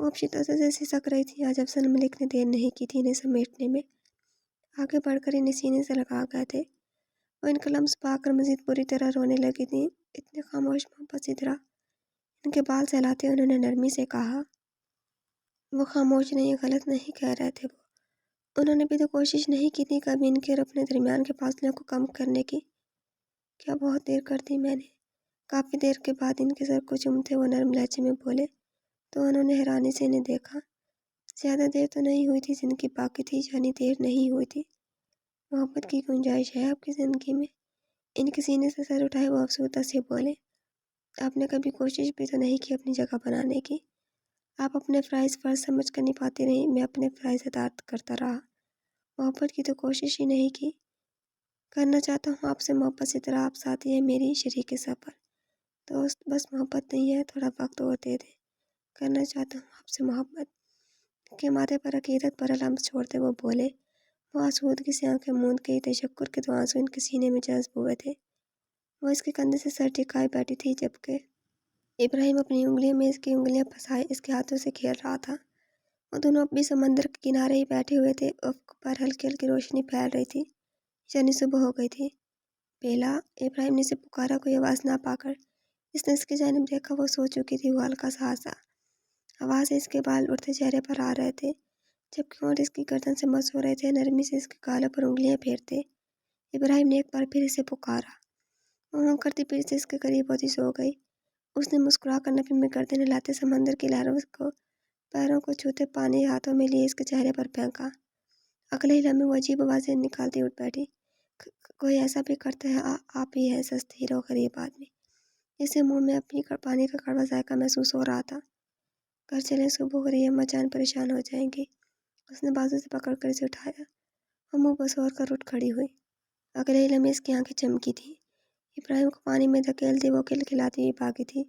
وہ اب شدت سے سسک رہی تھی۔ آج افسر ملک نے دیر نہیں کی تھی انہیں سمیٹنے میں، آگے بڑھ کر انہیں سینے سے لگا گئے تھے۔ وہ ان کا لمس پا کر مزید بری طرح رونے لگی تھیں۔ اتنے خاموش محبت سترہ ان کے بال سہلاتے انہوں نے نرمی سے کہا۔ وہ خاموش نہیں، غلط نہیں کہہ رہے تھے وہ۔ انہوں نے بھی تو کوشش نہیں کی تھی کبھی ان کے اور اپنے درمیان کے فاصلے کو کم کرنے کی۔ کیا بہت دیر کر دی میں نے؟ کافی دیر کے بعد ان کے سر کو چومتے وہ نرم لہجے میں بولے تو انہوں نے حیرانی سے انہیں دیکھا۔ زیادہ دیر تو نہیں ہوئی تھی زندگی باقی تھی، یعنی دیر نہیں ہوئی تھی۔ محبت کی گنجائش ہے آپ کی زندگی میں؟ ان کے سینے سے سر اٹھائے وہ افسردہ سے بولے۔ آپ نے کبھی کوشش بھی تو نہیں کی اپنی جگہ بنانے کی؟ آپ اپنے فرائض فرض سمجھ کر نبھاتی رہی، میں اپنے فرائض ادا کرتا رہا۔ محبت کی تو کوشش ہی نہیں کی۔ کرنا چاہتا ہوں آپ سے محبت سے طرح آپ ساتھی ہیں میری شریک سفر، دوست، بس محبت نہیں ہے، تھوڑا وقت اور دے دیں۔ کرنا چاہتا ہوں آپ سے محبت کے ماتھے پر عقیدت پر لمس چھوڑتے وہ بولے۔ وہ آسودگی سے آنکھیں موند گئی، تشکر کے دو آنسو ان کے سینے میں جذب ہوئے تھے۔ وہ اس کے کندھے سے سر ٹکائے بیٹھی تھی، جبکہ ابراہیم اپنی انگلیوں میں اس کی انگلیاں پھنسائے اس کے ہاتھوں سے کھیل رہا تھا۔ وہ دونوں اب بھی سمندر کے کنارے ہی بیٹھے ہوئے تھے۔ افق پر ہلکی ہلکی روشنی پھیل رہی تھی، یعنی صبح ہو گئی تھی۔ بیلا، ابراہیم نے اسے پکارا، کوئی آواز نہ پا کر اس نے اس کی جانب دیکھا۔ وہ سو چکی تھی، وہ ہلکا سا ہنسا، آواز سے اس کے بال اڑتے چہرے پر آ رہے تھے، جبکہ ہونٹ اس کی گردن سے مس ہو رہے تھے۔ نرمی سے اس کے گالوں پر انگلیاں پھیرتے ابراہیم نے ایک بار پھر اسے پکارا۔ وہ ہوں کرتی پھر سے اس کے قریب ہوتی سو گئی۔ اس نے مسکرا کر نفی میں گردن ہلاتے سمندر کی لہروں کو پیروں کو چھوتے پانی ہاتھوں میں لیے اس کے چہرے پر پھینکا۔ اگلے ہی لمحے وہ عجیب آوازیں نکالتی اٹھ بیٹھی۔ کوئی ایسا بھی کرتا ہے؟ آپ ہی ہے سستی ہیرو غریب آدمی۔ اسے منہ میں اپنی پانی کا کڑوا ذائقہ محسوس ہو رہا تھا۔ گھر چلیں، صبح ہو رہی ہے، اماں جان پریشان ہو جائیں گی۔ اس نے بازو سے پکڑ کر اسے اٹھایا۔ وہ منہ بسور کر اٹھ کھڑی ہوئی۔ اگلے ہی لمحے اس کی آنکھیں چمکی تھیں۔ ابراہیم کو پانی میں دھکیل دی وہ کھلکھلاتی ہوئی بھاگی تھی۔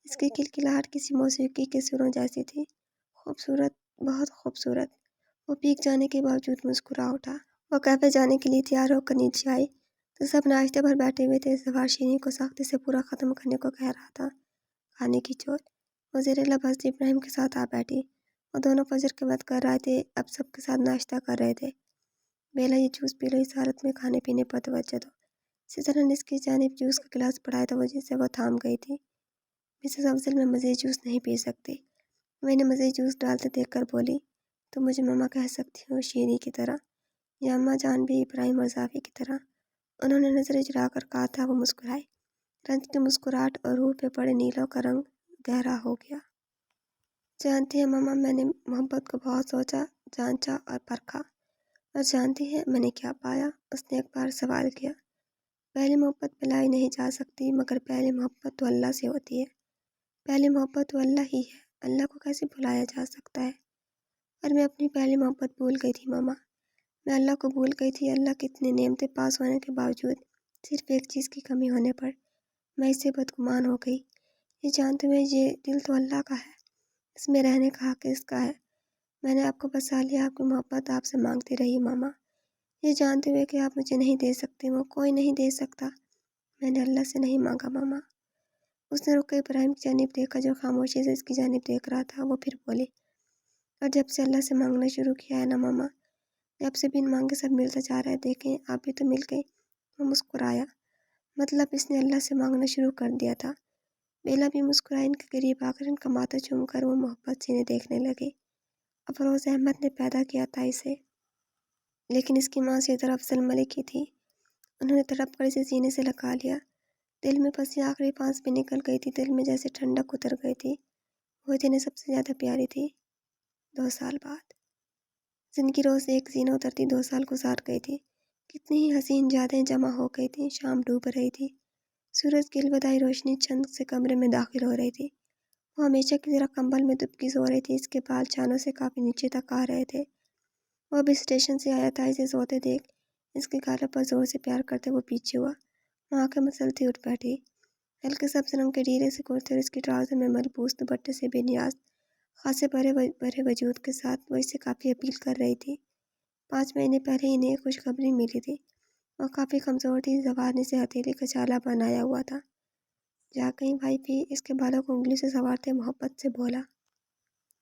اس کی کھلکھلاہٹ کسی موسیقی کے سروں جیسی تھی، خوبصورت، بہت خوبصورت۔ وہ بھیگ جانے کے باوجود مسکرا اٹھا۔ وہ کیفے جانے کے لیے تیار ہو کر نیچے آئی تو سب ناشتے پر بیٹھے ہوئے تھے۔ ظفار شیریں کو سختی سے پورا ختم کرنے کو کہہ رہا تھا۔ کھانے کی چوٹ وہ زیر لب ہنستی ابراہیم کے ساتھ آ بیٹھی۔ وہ دونوں فجر کے وقت کر رہے تھے، اب سب کے ساتھ ناشتہ کر رہے تھے۔ بیلا، یہ جوس پی لو، اس حالت میں کھانے پینے پر توجہ دو۔ سدرا نے اس کی جانب جوس کا گلاس بڑھایا تو وجہ سے وہ تھام گئی تھی۔ مسز افضل، میں مزید جوس نہیں پی سکتی، وہ انہیں مزید جوس ڈالتے دیکھ کر بولی۔ تو مجھے ماما کہہ سکتی ہو، شیریں کی طرح، یا اماں جان بھی ابراہیم اور ضافی کی طرح، انہوں نے نظریں چرا کر کہا تھا۔ وہ مسکرائی، رنج کی مسکراہٹ اور روح پہ پڑے نیلوں کا رنگ گہرا ہو گیا۔ جانتی ہیں ماما، میں نے محبت کو بہت سوچا، جانچا اور پرکھا، اور جانتی ہیں میں نے کیا پایا؟ اس نے ایک بار سوال کیا۔ پہلی محبت بھلائی نہیں جا سکتی، مگر پہلی محبت تو اللہ سے ہوتی ہے۔ پہلی محبت تو اللہ ہی ہے، اللہ کو کیسے بھلایا جا سکتا ہے؟ اور میں اپنی پہلی محبت بھول گئی تھی ماما، میں اللہ کو بھول گئی تھی۔ اللہ کی اتنی نعمتیں پاس ہونے کے باوجود صرف ایک چیز کی کمی ہونے پر میں اس سے بدگمان ہو گئی، یہ جانتے ہوئے یہ دل تو اللہ کا ہے، اس میں رہنے کا حق اس کا ہے۔ میں نے آپ کو بسا لیا، آپ کی محبت آپ سے مانگتی رہی ماما، یہ جانتے ہوئے کہ آپ مجھے نہیں دے سکتے، وہ کوئی نہیں دے سکتا۔ میں نے اللہ سے نہیں مانگا ماما۔ اس نے رک کے ابراہیم کی جانب دیکھا جو خاموشی سے اس کی جانب دیکھ رہا تھا۔ وہ پھر بولی، اور جب سے اللہ سے مانگنا شروع کیا ہے نا ماما، جب سے بن مانگے سب ملتا جا رہا ہے، دیکھیں آپ بھی تو مل گئی۔ وہ مسکرایا، مطلب اس نے اللہ سے مانگنا شروع کر دیا تھا۔ بیلا بھی مسکرائی، ان کے قریب آ کر ان کا ماتھا چوم کر وہ محبت سے انہیں دیکھنے لگی۔ افروز احمد نے پیدا کیا تھا اسے، لیکن اس کی ماں سدرا افضل ملک ہی تھی۔ انہوں نے تڑپ کر اسے سینے سے لگا لیا۔ دل میں پھنسی آخری پانس بھی نکل گئی تھی، دل میں جیسے ٹھنڈک اتر گئی تھی۔ وہ انہیں سب سے زیادہ پیاری تھی۔ 2 سال بعد زندگی روز ایک زینہ اترتی 2 سال گزار گئی تھی۔ کتنی ہی حسین یادیں جمع ہو گئی تھیں۔ شام ڈوب رہی تھی، سورج کی الوداعی روشنی چند سے کمرے میں داخل ہو رہی تھی۔ وہ ہمیشہ کی طرح کمبل میں دبکی سو رہی تھی، اس کے بال چانوں سے کافی نیچے تک آ رہے تھے۔ وہ ابھی اسٹیشن سے آیا تھا، اسے سوتے دیکھ اس کے گالوں پر زور سے پیار کرتے وہ پیچھے ہوا، وہاں آنکھیں مسلتی اٹھ بیٹھی۔ ہلکے سبز رنگ کے ڈھیرے سے کرتے اور اس کے ٹراؤزر میں ملبوس دوپٹے سے بے نیاز خاصے بھرے وجود کے ساتھ وہ اسے کافی اپیل کر رہی تھی۔ 5 مہینے پہلے انہیں ایک خوشخبری ملی تھی۔ وہ کافی کمزور تھی، ظفار نے اسے ہتھیلی کا چھالا بنایا ہوا تھا۔ جا کہیں بھائی بھی، اس کے بالوں کو انگلی سے سنوارتے محبت سے بولا۔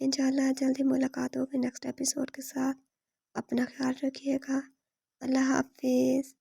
انشاءاللہ جلدی ملاقات ہوگی نیکسٹ ایپیسوڈ کے ساتھ. اپنا خیال رکھیے گا. اللہ حافظ.